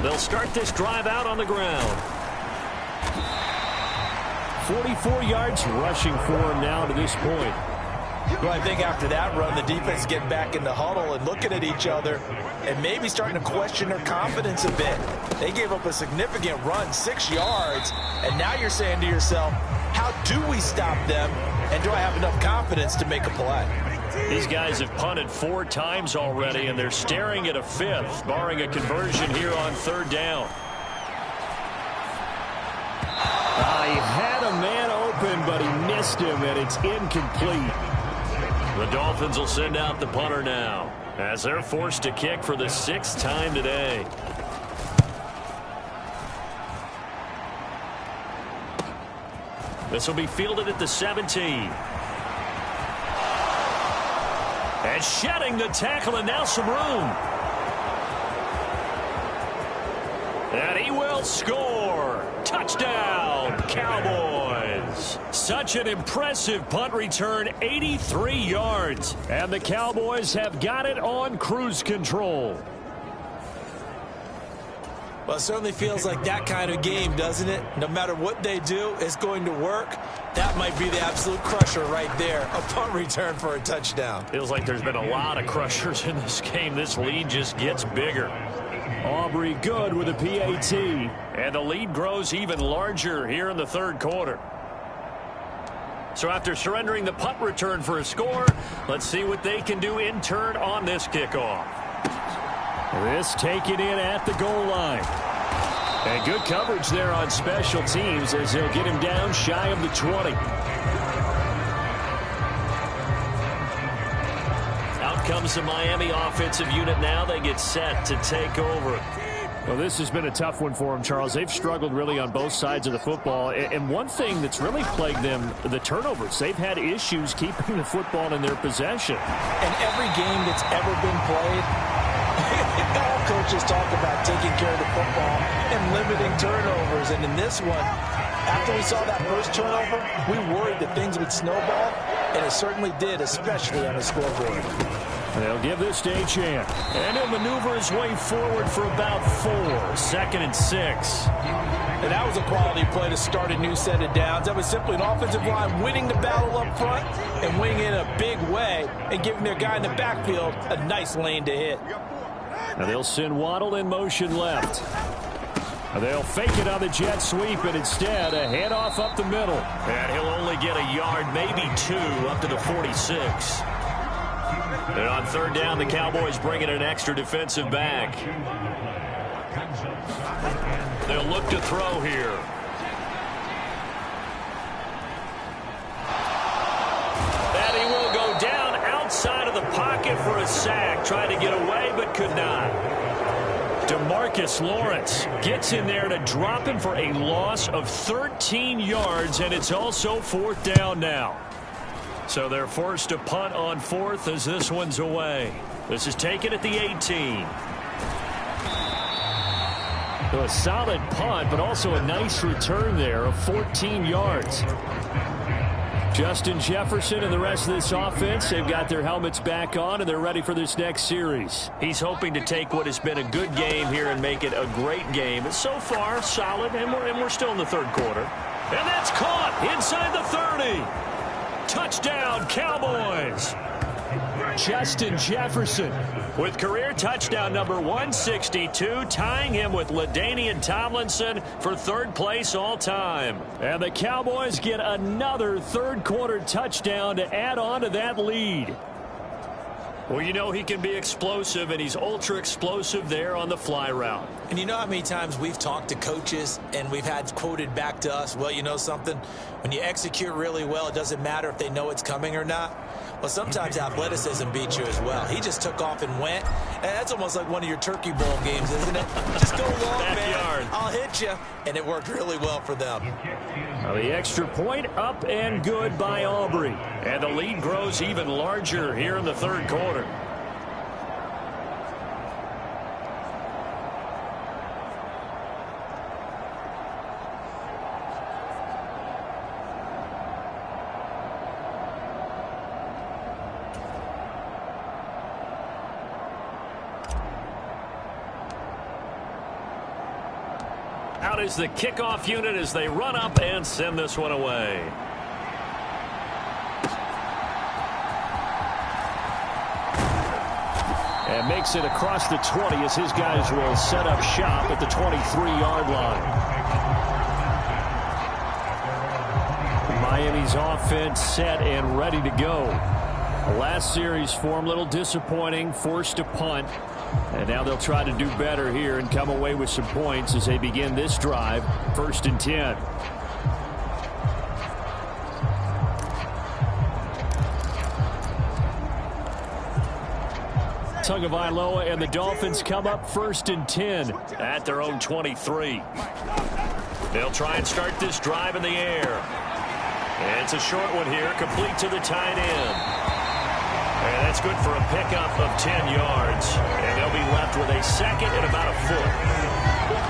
They'll start this drive out on the ground. 44 yards rushing for him now to this point. Well, I think after that run, the defense getting back in the huddle and looking at each other and maybe starting to question their confidence a bit. They gave up a significant run, 6 yards, and now you're saying to yourself, how do we stop them, and do I have enough confidence to make a play? These guys have punted 4 times already, and they're staring at a 5th, barring a conversion here on 3rd down. He had a man open, but he missed him, and it's incomplete. The Dolphins will send out the punter now as they're forced to kick for the 6th time today. This will be fielded at the 17. And shedding the tackle, and now some room. And he will score. Touchdown, Cowboys. Such an impressive punt return, 83 yards. And the Cowboys have got it on cruise control. Well, it certainly feels like that kind of game, doesn't it? No matter what they do, it's going to work. That might be the absolute crusher right there. A punt return for a touchdown. Feels like there's been a lot of crushers in this game. This lead just gets bigger. Aubrey good with a PAT. And the lead grows even larger here in the third quarter. So after surrendering the punt return for a score, let's see what they can do in turn on this kickoff. This taken in at the goal line. And good coverage there on special teams as they'll get him down shy of the 20. Out comes the Miami offensive unit now. They get set to take over. Well, this has been a tough one for them, Charles. They've struggled really on both sides of the football. And one thing that's really plagued them, the turnovers. They've had issues keeping the football in their possession. And every game that's ever been played, all coaches talk about taking care of the football and limiting turnovers. And in this one, after we saw that first turnover, we worried that things would snowball, and it certainly did, especially on the scoreboard. They'll give this to Achane. And he'll maneuver his way forward for about 4. 2nd and 6. And that was a quality play to start a new set of downs. That was simply an offensive line winning the battle up front and winning in a big way and giving their guy in the backfield a nice lane to hit. Now they'll send Waddle in motion left. They'll fake it on the jet sweep, and instead a handoff up the middle. And he'll only get a yard, maybe 2, up to the 46. And on 3rd down, the Cowboys bring in an extra defensive back. They'll look to throw here. And he will go down outside of the pocket for a sack. Tried to get away, but could not. DeMarcus Lawrence gets in there to drop him for a loss of 13 yards, and it's also 4th down now. So they're forced to punt on 4th as this one's away. This is taken at the 18. So a solid punt, but also a nice return there of 14 yards. Justin Jefferson and the rest of this offense, they've got their helmets back on, and they're ready for this next series. He's hoping to take what has been a good game here and make it a great game. But so far, solid, and we're still in the 3rd quarter. And that's caught inside the 30. Touchdown, Cowboys. Justin Jefferson with career touchdown number 162, tying him with LaDainian Tomlinson for 3rd place all time. And the Cowboys get another 3rd quarter touchdown to add on to that lead. Well, you know he can be explosive, and he's ultra explosive there on the fly route. And you know how many times we've talked to coaches and we've had quoted back to us, well, you know something? When you execute really well, it doesn't matter if they know it's coming or not. Well, sometimes athleticism beats you as well. He just took off and went. And that's almost like one of your Turkey Bowl games, isn't it? Just go long, man. I'll hit you. And it worked really well for them. Now the extra point up and good by Aubrey. And the lead grows even larger here in the 3rd quarter. Out is the kickoff unit as they run up and send this one away. And makes it across the 20 as his guys will set up shop at the 23-yard line. Miami's offense set and ready to go. Last series for him, a little disappointing, forced to punt. And now they'll try to do better here and come away with some points as they begin this drive. 1st and 10. Tagovailoa and the Dolphins come up 1st and 10 at their own 23. They'll try and start this drive in the air. And it's a short one here, complete to the tight end. And that's good for a pickup of 10 yards. And they'll be left with a 2nd and about a foot.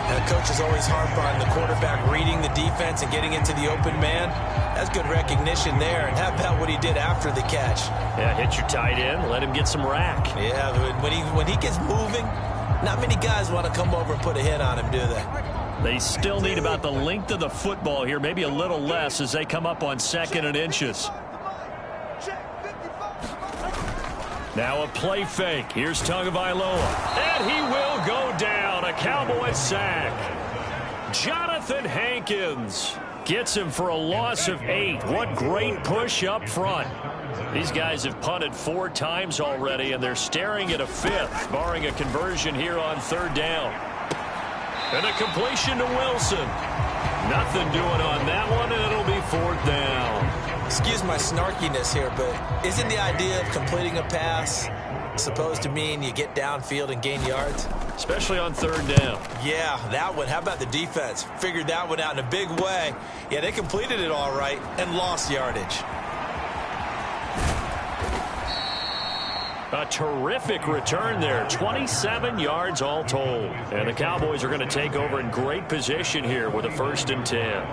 And the coach is always harp on the quarterback reading the defense and getting into the open man. That's good recognition there. And how about what he did after the catch? Yeah, hit your tight end, let him get some rack. Yeah, when he gets moving, not many guys want to come over and put a hit on him, do they? They still need about the length of the football here, maybe a little less as they come up on 2nd and inches. Now a play fake. Here's Tagovailoa. And he will go down. A Cowboys sack. Jonathan Hankins gets him for a loss of 8. What great push up front. These guys have punted 4 times already, and they're staring at a 5th, barring a conversion here on 3rd down. And a completion to Wilson. Nothing doing on that one, and it'll be 4th down. Excuse my snarkiness here, but isn't the idea of completing a pass supposed to mean you get downfield and gain yards? Especially on 3rd down. Yeah, that one. How about the defense? Figured that one out in a big way. Yeah, they completed it all right and lost yardage. A terrific return there. 27 yards all told. And the Cowboys are going to take over in great position here with a 1st and 10.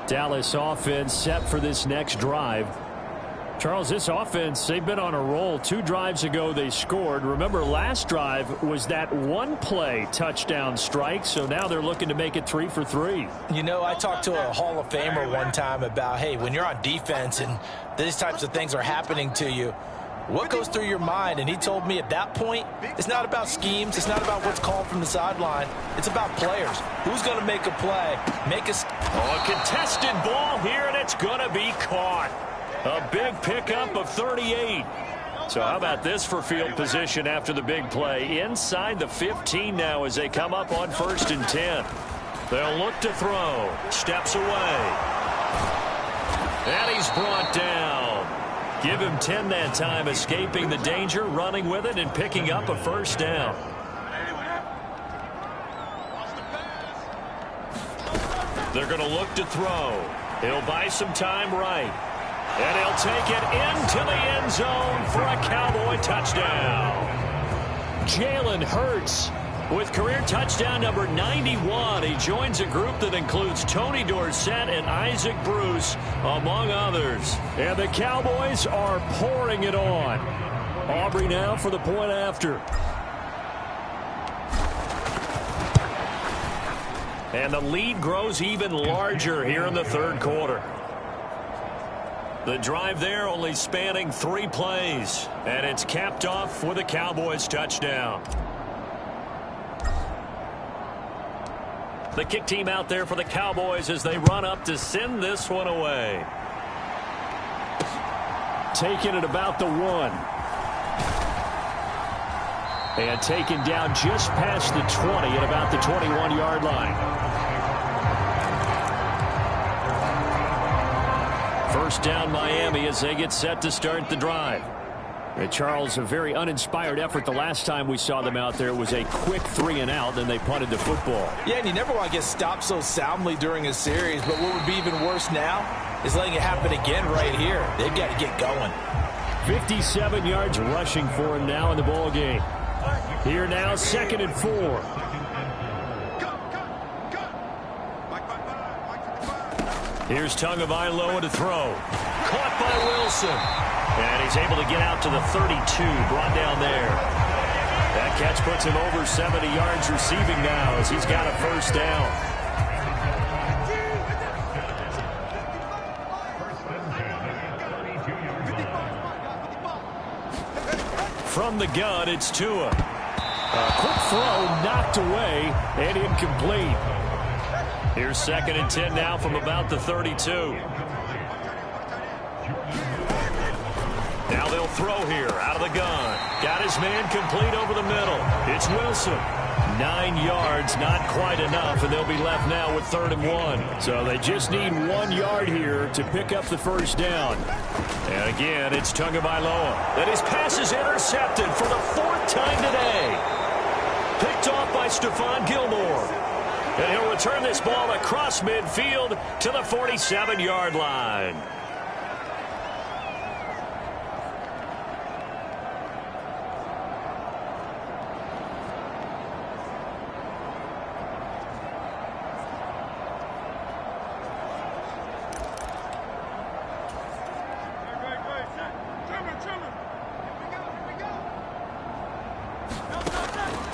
Dallas offense set for this next drive. Charles, this offense, they've been on a roll. 2 drives ago they scored. Remember, last drive was that one-play touchdown strike, so now they're looking to make it 3 for 3. You know, I talked to a Hall of Famer one time about, hey, when you're on defense and these types of things are happening to you, what goes through your mind? And he told me at that point, it's not about schemes. It's not about what's called from the sideline. It's about players. Who's going to make a play? A contested ball here, and it's going to be caught. A big pickup of 38. So how about this for field position after the big play? Inside the 15 now as they come up on 1st and 10. They'll look to throw. Steps away. And he's brought down. Give him 10 that time, escaping the danger, running with it, and picking up a 1st down. They're going to look to throw. He'll buy some time right. And he'll take it into the end zone for a Cowboy touchdown. Jalen Hurts with career touchdown number 91. He joins a group that includes Tony Dorsett and Isaac Bruce, among others. And the Cowboys are pouring it on. Aubrey now for the point after. And the lead grows even larger here in the 3rd quarter. The drive there only spanning 3 plays. And it's capped off with a Cowboys touchdown. The kick team out there for the Cowboys as they run up to send this one away. Taking it about the 1. And taken down just past the 20 at about the 21-yard line. 1st down Miami as they get set to start the drive. Charles, a very uninspired effort the last time we saw them out there. It was a quick 3 and out, then they punted the football. Yeah, and you never want to get stopped so soundly during a series, but what would be even worse now is letting it happen again right here. They've got to get going. 57 yards rushing for him now in the ball game. Here now, 2nd and 4. Here's Tagovailoa to throw. Caught by Wilson. And he's able to get out to the 32, brought down there. That catch puts him over 70 yards receiving now as he's got a 1st down. From the gun, it's Tua. A quick throw knocked away and incomplete. Here's 2nd and 10 now from about the 32. Now they'll throw here out of the gun. Got his man complete over the middle. It's Wilson. 9 yards, not quite enough, and they'll be left now with 3rd and 1. So they just need 1 yard here to pick up the 1st down. And again, it's Tagovailoa. And his pass is intercepted for the 4th time today. Picked off by Stephon Gilmore. And he'll return this ball across midfield to the 47-yard line.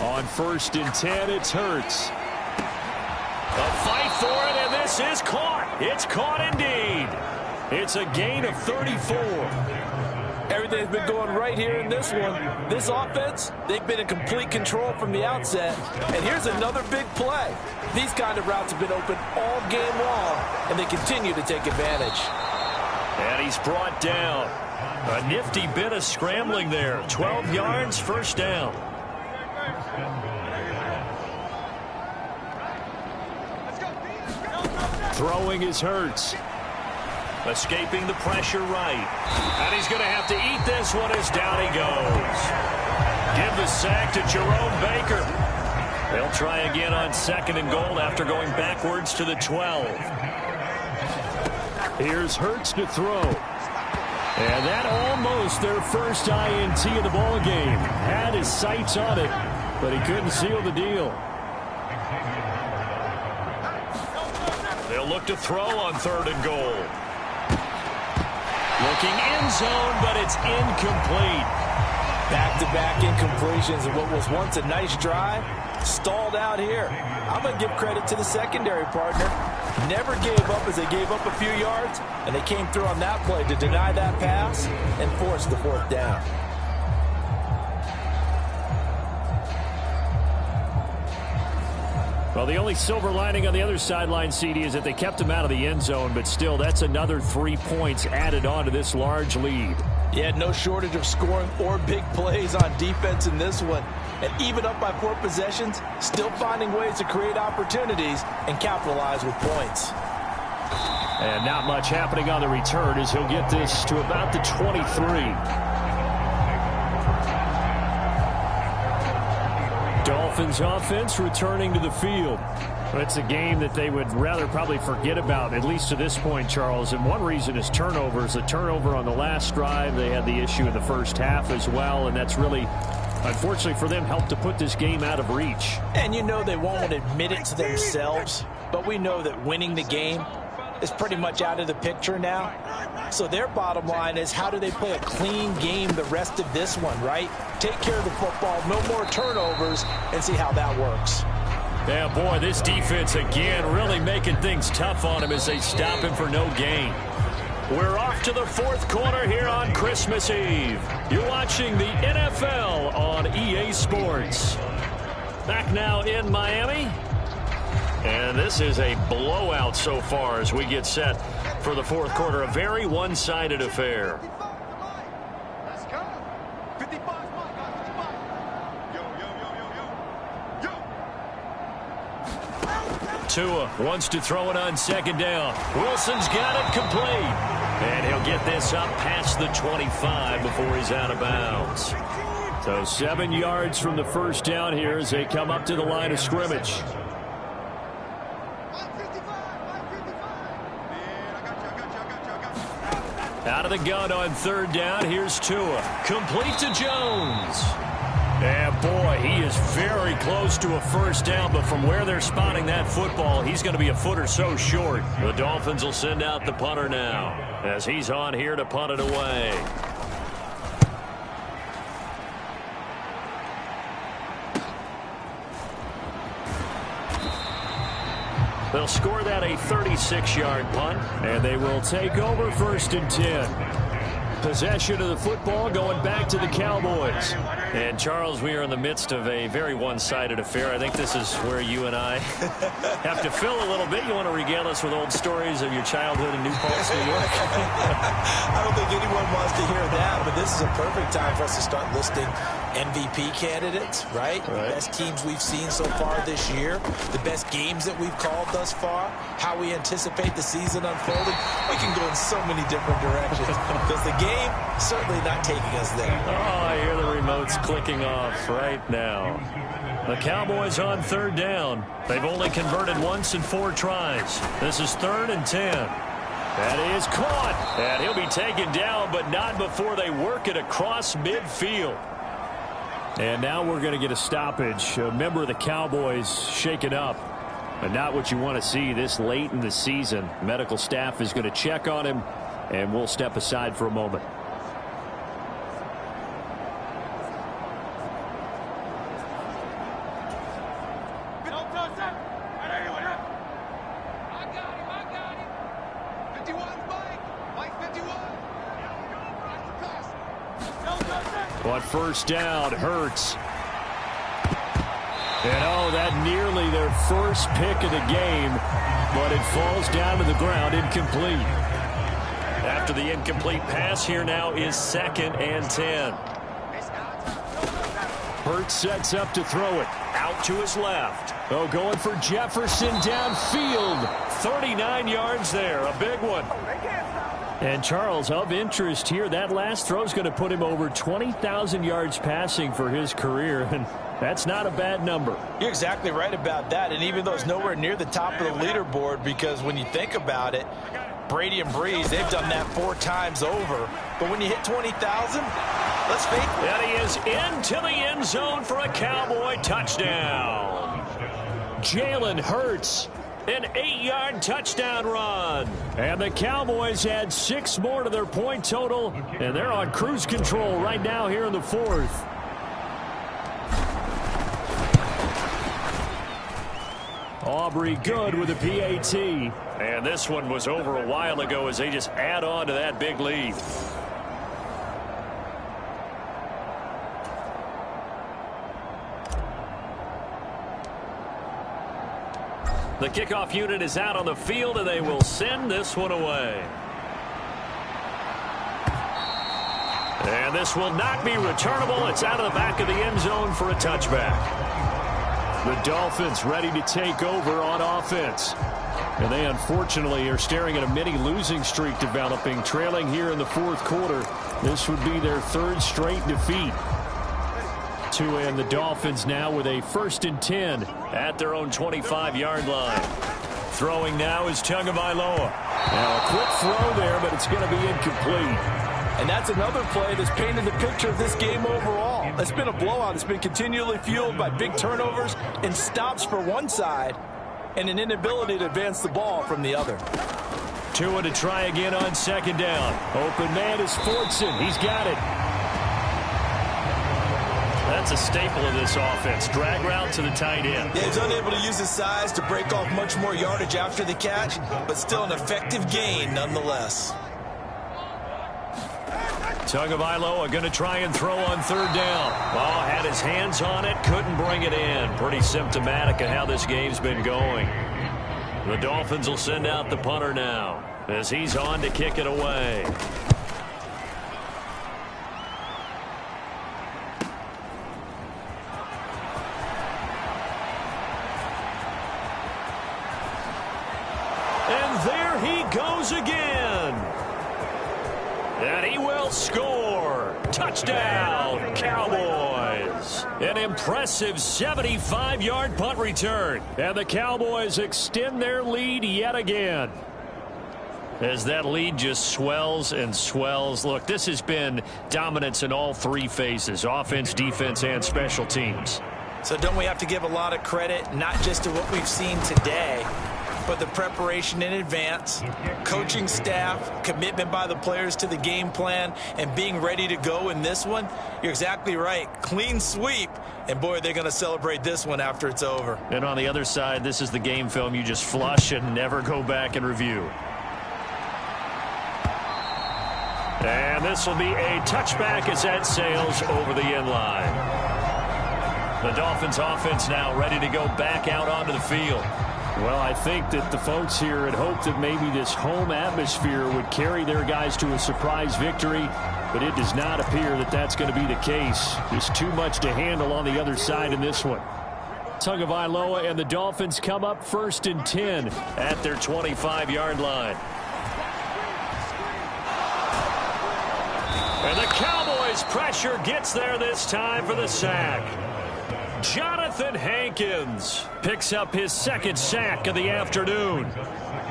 On 1st and 10, it's Hurts. A fight for it, and this is caught. It's caught indeed. It's a gain of 34. Everything's been going right here in this one. This offense, they've been in complete control from the outset. And here's another big play. These kind of routes have been open all game long, and they continue to take advantage. And he's brought down. A nifty bit of scrambling there. 12 yards, first down. Throwing is Hurts. Escaping the pressure right. And he's going to have to eat this one as down he goes. Give the sack to Jerome Baker. They'll try again on 2nd and goal after going backwards to the 12. Here's Hurts to throw. And that almost their first INT of the ball game. Had his sights on it, but he couldn't seal the deal. They'll look to throw on 3rd and goal. Looking end zone, but it's incomplete. Back-to-back incompletions of what was once a nice drive, stalled out here. I'm going to give credit to the secondary partner. Never gave up as they gave up a few yards, and they came through on that play to deny that pass and force the 4th down. Well, the only silver lining on the other sideline, CD, is that they kept him out of the end zone, but still, that's another 3 points added on to this large lead. Yeah, no shortage of scoring or big plays on defense in this one. And even up by 4 possessions, still finding ways to create opportunities and capitalize with points. And not much happening on the return as he'll get this to about the 23. Dolphins offense returning to the field. It's a game that they would rather probably forget about, at least to this point, Charles. And one reason is turnovers. A turnover on the last drive. They had the issue in the first half as well, and that's really, unfortunately for them, helped to put this game out of reach. And you know they won't admit it to themselves, but we know that winning the game is pretty much out of the picture now. So their bottom line is, how do they play a clean game the rest of this one, right? Take care of the football, no more turnovers, and see how that works. Yeah, boy, this defense again really making things tough on him as they stop him for no gain. We're off to the 4th quarter here on Christmas Eve. You're watching the NFL on EA Sports. Back now in Miami. And this is a blowout so far as we get set for the 4th quarter. A very one-sided affair. Tua wants to throw it on 2nd down. Wilson's got it complete. And he'll get this up past the 25 before he's out of bounds. So 7 yards from the first down here as they come up to the line of scrimmage. Out of the gun on 3rd down. Here's Tua. Complete to Jones. And boy, he is very close to a first down, but from where they're spotting that football, he's going to be a foot or so short. The Dolphins will send out the punter now as he's on here to punt it away. They'll score that a 36-yard punt, and they will take over 1st and 10. Possession of the football going back to the Cowboys. And, Charles, we are in the midst of a very one-sided affair. I think this is where you and I have to fill a little bit. You want to regale us with old stories of your childhood in New Paltz, New York? I don't think anyone wants to hear that, but this is a perfect time for us to start listing MVP candidates, right? The best teams we've seen so far this year, the best games that we've called thus far, how we anticipate the season unfolding. We can go in so many different directions because the game certainly not taking us there. Oh, I hear the remotes clicking off right now. The Cowboys on 3rd down. They've only converted once in 4 tries. This is 3rd and 10. That is caught. And he'll be taken down, but not before they work it across midfield. And now we're going to get a stoppage. A member of the Cowboys shaken up. And not what you want to see this late in the season. Medical staff is going to check on him, and we'll step aside for a moment. On 1st down, Hurts. And oh, that nearly their first pick of the game, but it falls down to the ground incomplete. after the incomplete pass. Here now is 2nd and 10. Hurts sets up to throw it. Out to his left. Oh, going for Jefferson downfield. 39 yards there. A big one. And Charles, of interest here, that last throw is going to put him over 20,000 yards passing for his career. And that's not a bad number. You're exactly right about that. And even though it's nowhere near the top of the leaderboard, because when you think about it, Brady and Breeze, they've done that 4 times over. But when you hit 20,000, let's face it. And he is into the end zone for a Cowboy touchdown. Jalen Hurts, an 8-yard touchdown run. And the Cowboys add 6 more to their point total, and they're on cruise control right now here in the 4th. Aubrey good with a PAT. And this one was over a while ago as they just add on to that big lead. The kickoff unit is out on the field, and they will send this one away. And this will not be returnable. It's out of the back of the end zone for a touchback. The Dolphins ready to take over on offense. And they unfortunately are staring at a mini losing streak developing, trailing here in the 4th quarter. This would be their 3rd straight defeat. And the Dolphins now with a 1st and 10 at their own 25-yard line. Throwing now is Tagovailoa. Now a quick throw there, but it's going to be incomplete. And that's another play that's painted the picture of this game overall. It's been a blowout. It's been continually fueled by big turnovers and stops for one side and an inability to advance the ball from the other. Tua to try again on 2nd down. Open man is Fortson. He's got it. That's a staple of this offense. Drag route to the tight end. Yeah, he's unable to use his size to break off much more yardage after the catch, but still an effective gain nonetheless. Tagovailoa going to try and throw on 3rd down. Oh, had his hands on it, couldn't bring it in. Pretty symptomatic of how this game's been going. The Dolphins will send out the punter now as he's on to kick it away. And there he goes again. And he will score. Touchdown, Cowboys. An impressive 75-yard punt return. And the Cowboys extend their lead yet again. As that lead just swells and swells. Look, this has been dominance in all 3 phases. Offense, defense, and special teams. So don't we have to give a lot of credit, not just to what we've seen today, but the preparation in advance, coaching staff, commitment by the players to the game plan, and being ready to go in this one? You're exactly right. Clean sweep, and boy, they're going to celebrate this one after it's over. And on the other side, this is the game film you just flush and never go back and review. And this will be a touchback as that sails over the end line. The Dolphins offense now ready to go back out onto the field. Well, I think that the folks here had hoped that maybe this home atmosphere would carry their guys to a surprise victory, but it does not appear that that's going to be the case. There's too much to handle on the other side in this one. Tagovailoa and the Dolphins come up 1st and 10 at their 25-yard line. And the Cowboys' pressure gets there this time for the sack. Jonathan Hankins picks up his 2nd sack of the afternoon.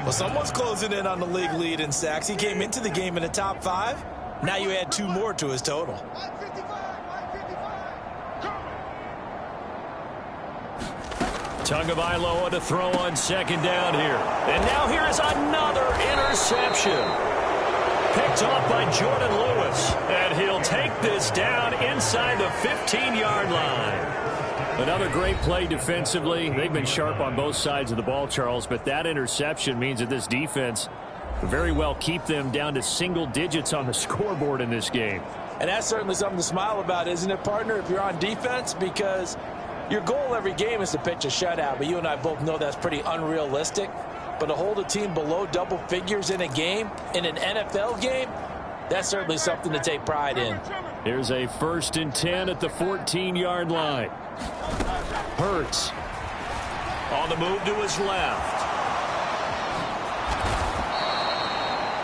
Well, someone's closing in on the league lead in sacks. He came into the game in the top 5. Now you add 2 more to his total. Tagovailoa to throw on 2nd down here. And now here is another interception. Picked off by Jordan Lewis. And he'll take this down inside the 15-yard line. Another great play defensively. They've been sharp on both sides of the ball, Charles, but that interception means that this defense could very well keep them down to single digits on the scoreboard in this game. And that's certainly something to smile about, isn't it, partner, if you're on defense? Because your goal every game is to pitch a shutout, but you and I both know that's pretty unrealistic. but to hold a team below double figures in a game, in an NFL game, that's certainly something to take pride in. Here's a 1st and 10 at the 14-yard line. Hurts on the move to his left.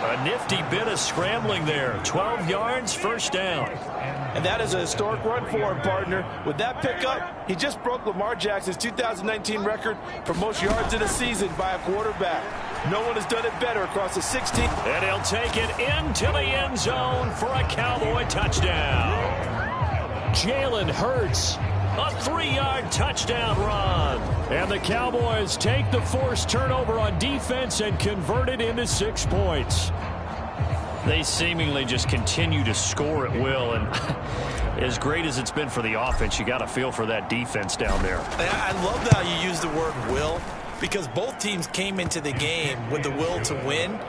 A nifty bit of scrambling there. 12 yards, 1st down. And that is a historic run for him, partner. With that pickup, he just broke Lamar Jackson's 2019 record for most yards in a season by a quarterback. No one has done it better across the 16. And he'll take it into the end zone for a Cowboy touchdown. Jalen Hurts, a 3-yard touchdown run. And the Cowboys take the forced turnover on defense and convert it into 6 points. They seemingly just continue to score at will, and as great as it's been for the offense, you got to feel for that defense down there. I love how you use the word will, because both teams came into the game with the will to win,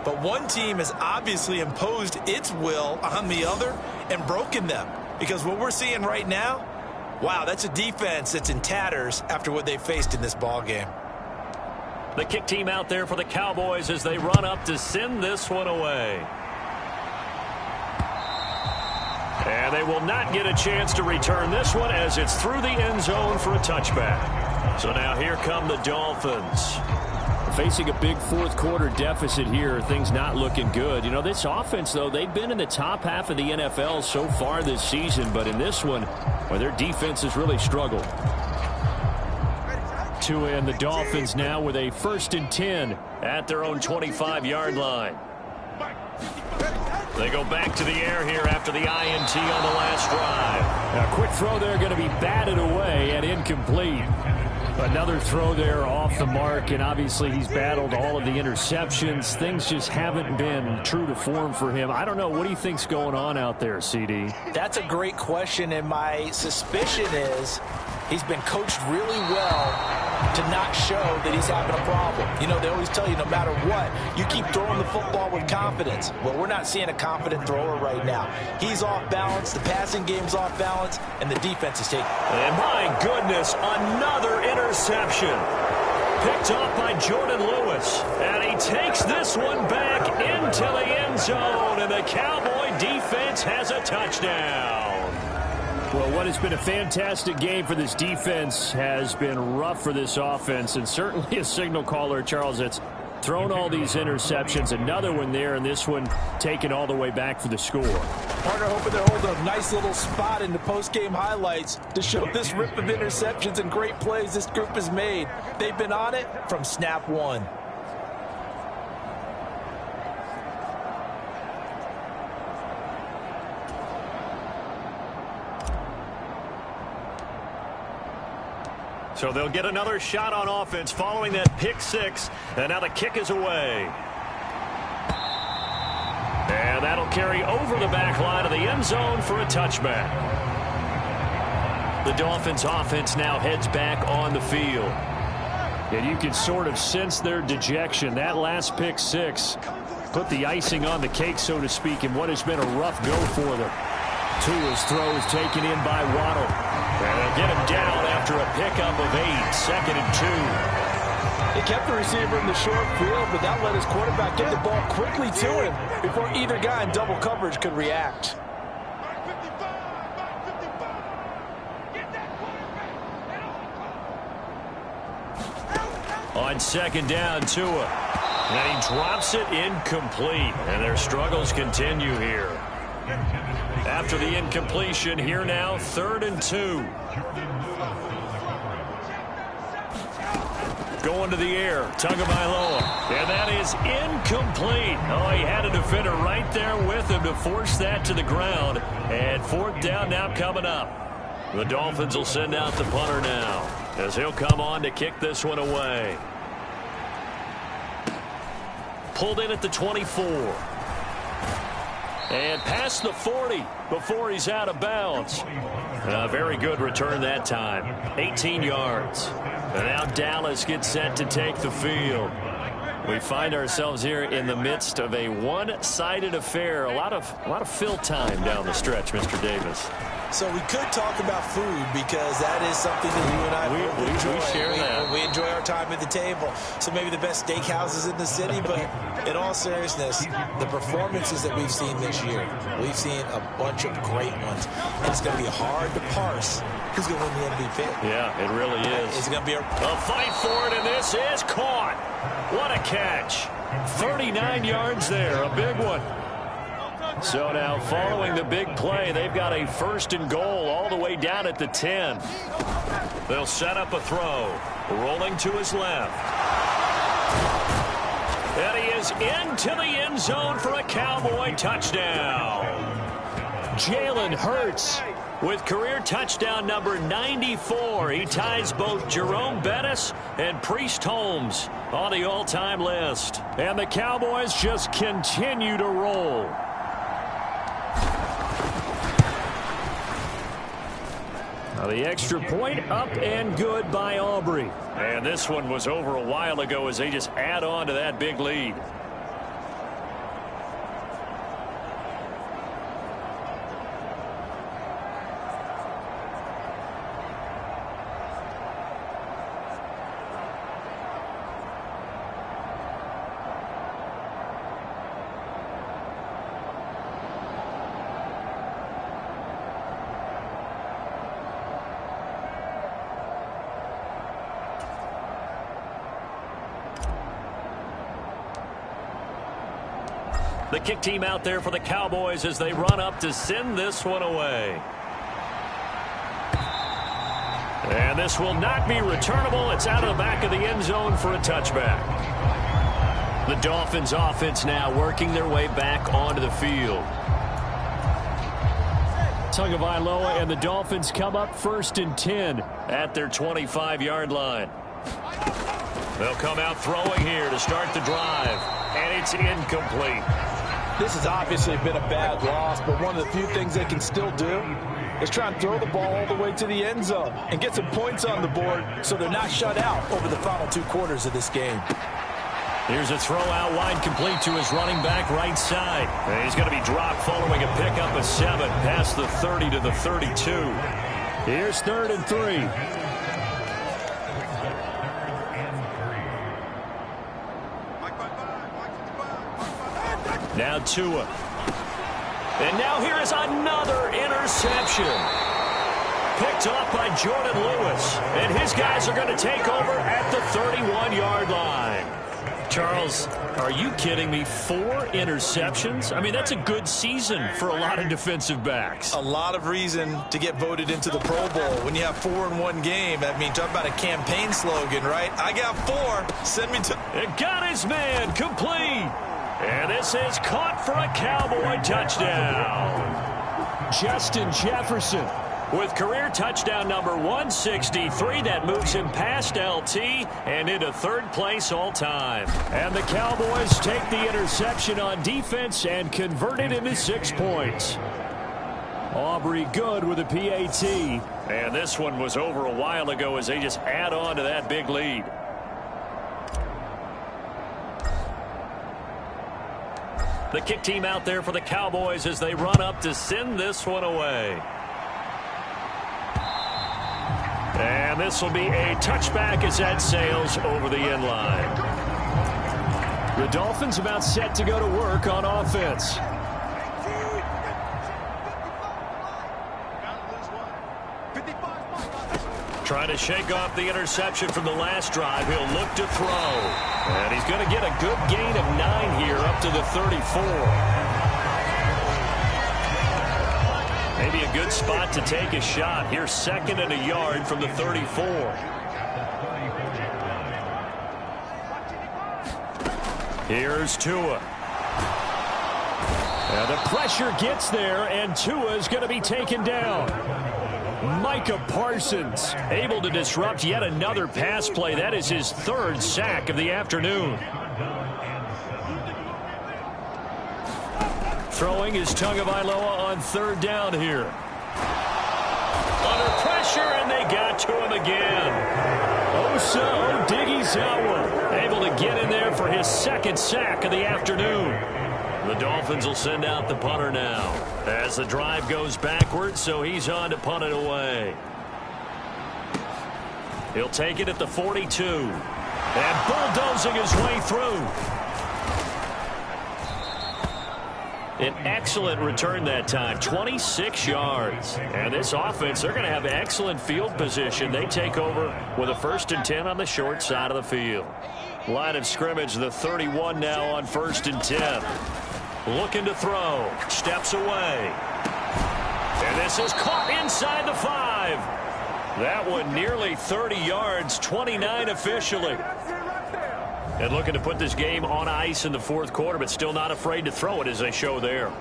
but one team has obviously imposed its will on the other and broken them, because what we're seeing right now, wow, that's a defense that's in tatters after what they faced in this ball game. The kick team out there for the Cowboys as they run up to send this one away. And they will not get a chance to return this one as it's through the end zone for a touchback. So now here come the Dolphins. Facing a big 4th quarter deficit here, things not looking good. You know, this offense, though, they've been in the top half of the NFL so far this season, but in this one, well, their defense has really struggled. Tua and the Dolphins now with a 1st and 10 at their own 25-yard line. They go back to the air here after the INT on the last drive. A quick throw there going to be batted away and incomplete. Another throw there off the mark, and obviously he's battled all of the interceptions. Things just haven't been true to form for him. I don't know. What do you think's going on out there, CD? That's a great question, and my suspicion is he's been coached really well to not show that he's having a problem. You know, they always tell you no matter what, you keep throwing the football with confidence. Well, we're not seeing a confident thrower right now. He's off balance, the passing game's off balance, and the defense is taking. And my goodness, another interception. Picked off by Jordan Lewis. And he takes this one back into the end zone, and the Cowboy defense has a touchdown. Well, what has been a fantastic game for this defense has been rough for this offense, and certainly a signal caller, Charles, that's thrown all these interceptions. Another one there, and this one taken all the way back for the score. Partner hoping they're holding a nice little spot in the post-game highlights to show this rip of interceptions and great plays this group has made. They've been on it from snap one. So they'll get another shot on offense following that pick 6. And now the kick is away. And that'll carry over the back line of the end zone for a touchback. The Dolphins offense now heads back on the field. And you can sort of sense their dejection. That last pick 6 put the icing on the cake, so to speak, in what has been a rough go for them. Tua's throw is taken in by Waddle. And they'll get him down after a pickup of 8, 2nd and 2. They kept the receiver in the short field, but that let his quarterback get the ball quickly to him before either guy in double coverage could react. On 2nd down, Tua. And he drops it incomplete. And their struggles continue here. After the incompletion, here now, 3rd and 2. Going to the air, Tagovailoa. And that is incomplete. Oh, he had a defender right there with him to force that to the ground. And 4th down now coming up. The Dolphins will send out the punter now, as he'll come on to kick this one away. Pulled in at the 24. And past the 40 before he's out of bounds. A very good return that time. 18 yards. And now Dallas gets set to take the field. We find ourselves here in the midst of a one-sided affair. A lot of fill time down the stretch, Mr. Davis. So we could talk about food because that is something that you and I enjoy. We share that. We enjoy our time at the table. So maybe the best steakhouses in the city, but in all seriousness, the performances that we've seen this year, we've seen a bunch of great ones. And it's going to be hard to parse who's going to win the MVP. Yeah, it really is. It's going to be a fight for it, and this is caught. What a catch. 39 yards there, a big one. So now following the big play, they've got a 1st and goal all the way down at the 10. They'll set up a throw. Rolling to his left. And he is into the end zone for a Cowboy touchdown. Jalen Hurts with career touchdown number 94. He ties both Jerome Bettis and Priest Holmes on the all-time list. And the Cowboys just continue to roll. Now the extra point up and good by Aubrey. And this one was over a while ago as they just add on to that big lead. The kick team out there for the Cowboys as they run up to send this one away. And this will not be returnable. It's out of the back of the end zone for a touchback. The Dolphins offense now working their way back onto the field. Tagovailoa and the Dolphins come up 1st and 10 at their 25-yard line. They'll come out throwing here to start the drive. And it's incomplete. This has obviously been a bad loss, but one of the few things they can still do is try and throw the ball all the way to the end zone and get some points on the board so they're not shut out over the final 2 quarters of this game. Here's a throw out wide complete to his running back right side. And he's going to be dropped following a pickup of 7 past the 30 to the 32. Here's 3rd and 3. Now Tua. And now here is another interception. Picked off by Jordan Lewis. And his guys are going to take over at the 31-yard line. Charles, are you kidding me? 4 interceptions? I mean, that's a good season for a lot of defensive backs. A lot of reason to get voted into the Pro Bowl. When you have 4 in one game, I mean, talk about a campaign slogan, right? I got 4. Send me to... It got his man complete. And this is caught for a Cowboy touchdown. Justin Jefferson with career touchdown number 163. That moves him past LT and into 3rd place all time. And the Cowboys take the interception on defense and convert it into 6 points. Aubrey good with a PAT. And this one was over a while ago as they just add on to that big lead. The kick team out there for the Cowboys as they run up to send this one away. And this will be a touchback as that sails over the end line. The Dolphins about set to go to work on offense. Trying to shake off the interception from the last drive. He'll look to throw. And he's going to get a good gain of 9 here up to the 34. Maybe a good spot to take a shot. Here's 2nd and a yard from the 34. Here's Tua. And the pressure gets there, and Tua is going to be taken down. Micah Parsons able to disrupt yet another pass play. That is his 3rd sack of the afternoon. Throwing is Tagovailoa on 3rd down here. Under pressure, and they got to him again. Osa Odighizuwa able to get in there for his second sack of the afternoon. The Dolphins will send out the punter now as the drive goes backwards, so he's on to punt it away. He'll take it at the 42 and bulldozing his way through. An excellent return that time, 26 yards. And this offense, they're going to have excellent field position. They take over with a 1st and 10 on the short side of the field. Line of scrimmage, the 31 now on 1st and 10. Looking to throw. Steps away. And this is caught inside the 5. That one nearly 30 yards, 29 officially. And looking to put this game on ice in the 4th quarter, but still not afraid to throw it as they show there.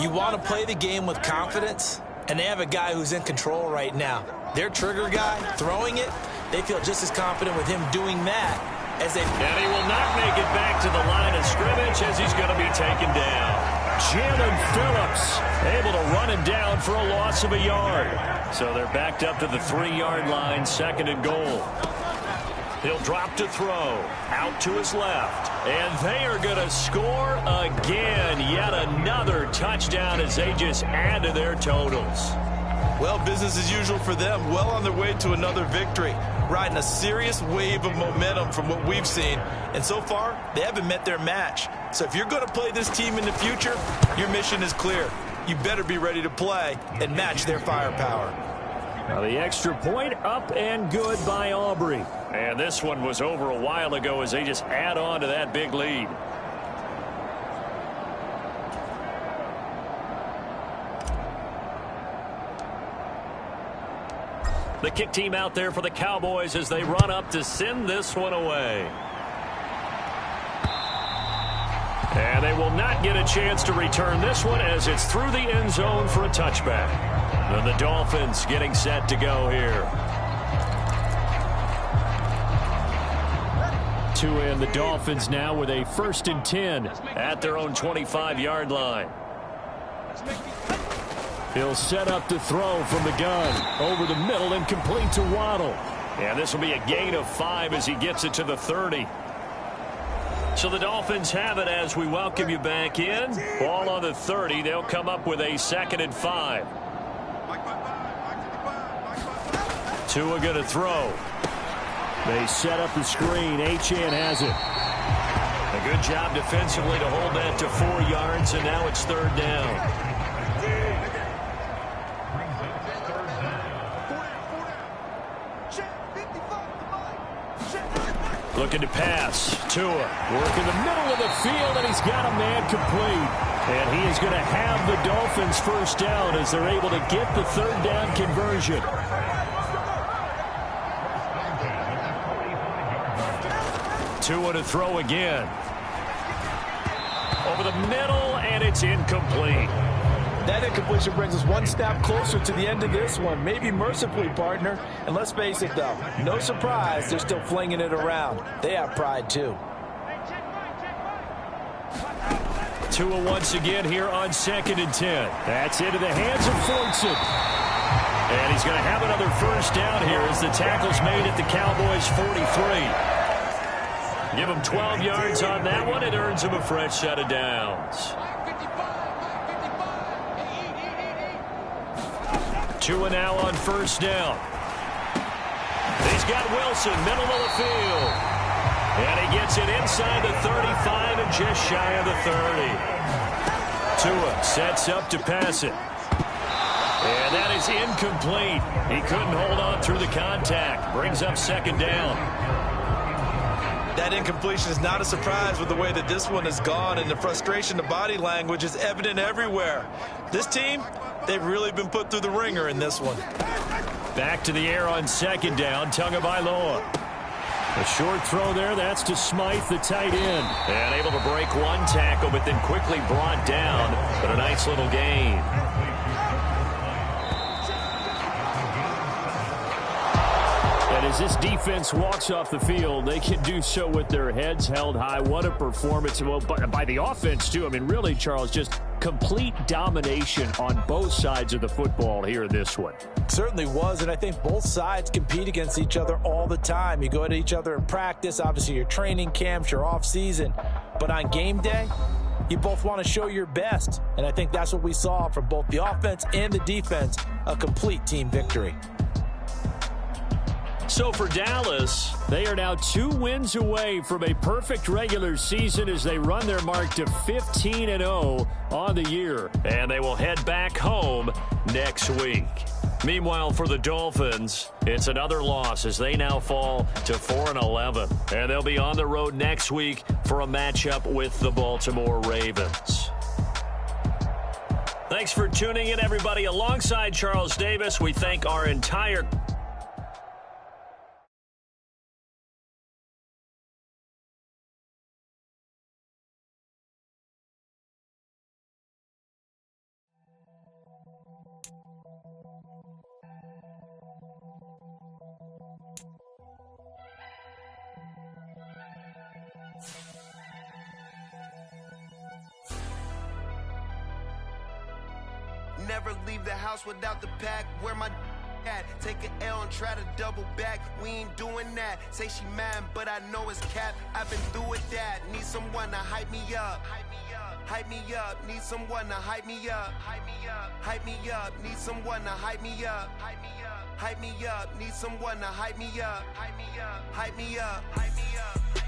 You want to play the game with confidence, and they have a guy who's in control right now. Their trigger guy, throwing it, they feel just as confident with him doing that as they... And he will not make it back to the line of scrimmage as he's going to be taken down. Jalen Phillips able to run him down for a loss of a yard. So they're backed up to the 3-yard line, 2nd and goal. He'll drop to throw. Out to his left. And they are going to score again. Yet another touchdown as they just add to their totals. Well, business as usual for them. Well on their way to another victory. Riding a serious wave of momentum from what we've seen. And so far, they haven't met their match. So if you're going to play this team in the future, your mission is clear. You better be ready to play and match their firepower. Now the extra point up and good by Aubrey. And this one was over a while ago as they just add on to that big lead. The kick team out there for the Cowboys as they run up to send this one away. And they will not get a chance to return this one as it's through the end zone for a touchback. And the Dolphins getting set to go here. To end the Dolphins now with a 1st and 10 at their own 25-yard line. He'll set up to throw from the gun. Over the middle and complete to Waddle. And this will be a gain of 5 as he gets it to the 30. So the Dolphins have it as we welcome you back in. Ball on the 30. They'll come up with a 2nd and 5. Tua going to throw. They set up the screen. Achane has it. A good job defensively to hold that to 4 yards, and now it's 3rd down. Looking to pass. Tua working the middle of the field, and he's got a man complete. And he is going to have the Dolphins 1st down as they're able to get the 3rd down conversion. Tua to throw again. Over the middle, and it's incomplete. That incompletion brings us one step closer to the end of this one. Maybe mercifully, partner. And let's face it, though, no surprise, they're still flinging it around. They have pride, too. Tua once again here on 2nd and 10. That's into the hands of Fortson. And he's going to have another 1st down here as the tackle's made at the Cowboys' 43. Give him 12 yards on that one. It earns him a fresh set of downs. Tua now on 1st down. He's got Wilson, middle of the field. And he gets it inside the 35 and just shy of the 30. Tua sets up to pass it. And that is incomplete. He couldn't hold on through the contact. Brings up 2nd down. That incompletion is not a surprise with the way that this one has gone, and the frustration, the body language is evident everywhere. This team, they've really been put through the ringer in this one. Back to the air on 2nd down, Tagovailoa. A short throw there, that's to Smythe, the tight end. And able to break one tackle, but then quickly brought down. But a nice little gain. And as this defense walks off the field, they can do so with their heads held high. What a performance. Well, by the offense, too. I mean, really, Charles, just complete domination on both sides of the football here in this one. Certainly was, and I think both sides compete against each other all the time. You go at each other in practice, obviously your training camps, your off-season, but on game day, you both want to show your best, and I think that's what we saw from both the offense and the defense, a complete team victory. So for Dallas, they are now 2 wins away from a perfect regular season as they run their mark to 15-0 on the year. And they will head back home next week. Meanwhile, for the Dolphins, it's another loss as they now fall to 4-11. And they'll be on the road next week for a matchup with the Baltimore Ravens. Thanks for tuning in, everybody. Alongside Charles Davis, we thank our entire Never leave the house without the pack. Where my at? Take an L and try to double back. We ain't doing that. Say she mad, but I know it's cap. I've been through with that. Need someone to hype me up. Hype me up. Need someone to hype me up. Hype me up. Hype me up. Need someone to hype me up. Hype me up. Hype me up. Need someone to hype me up. Hype me up. Hype me up. Hype me up.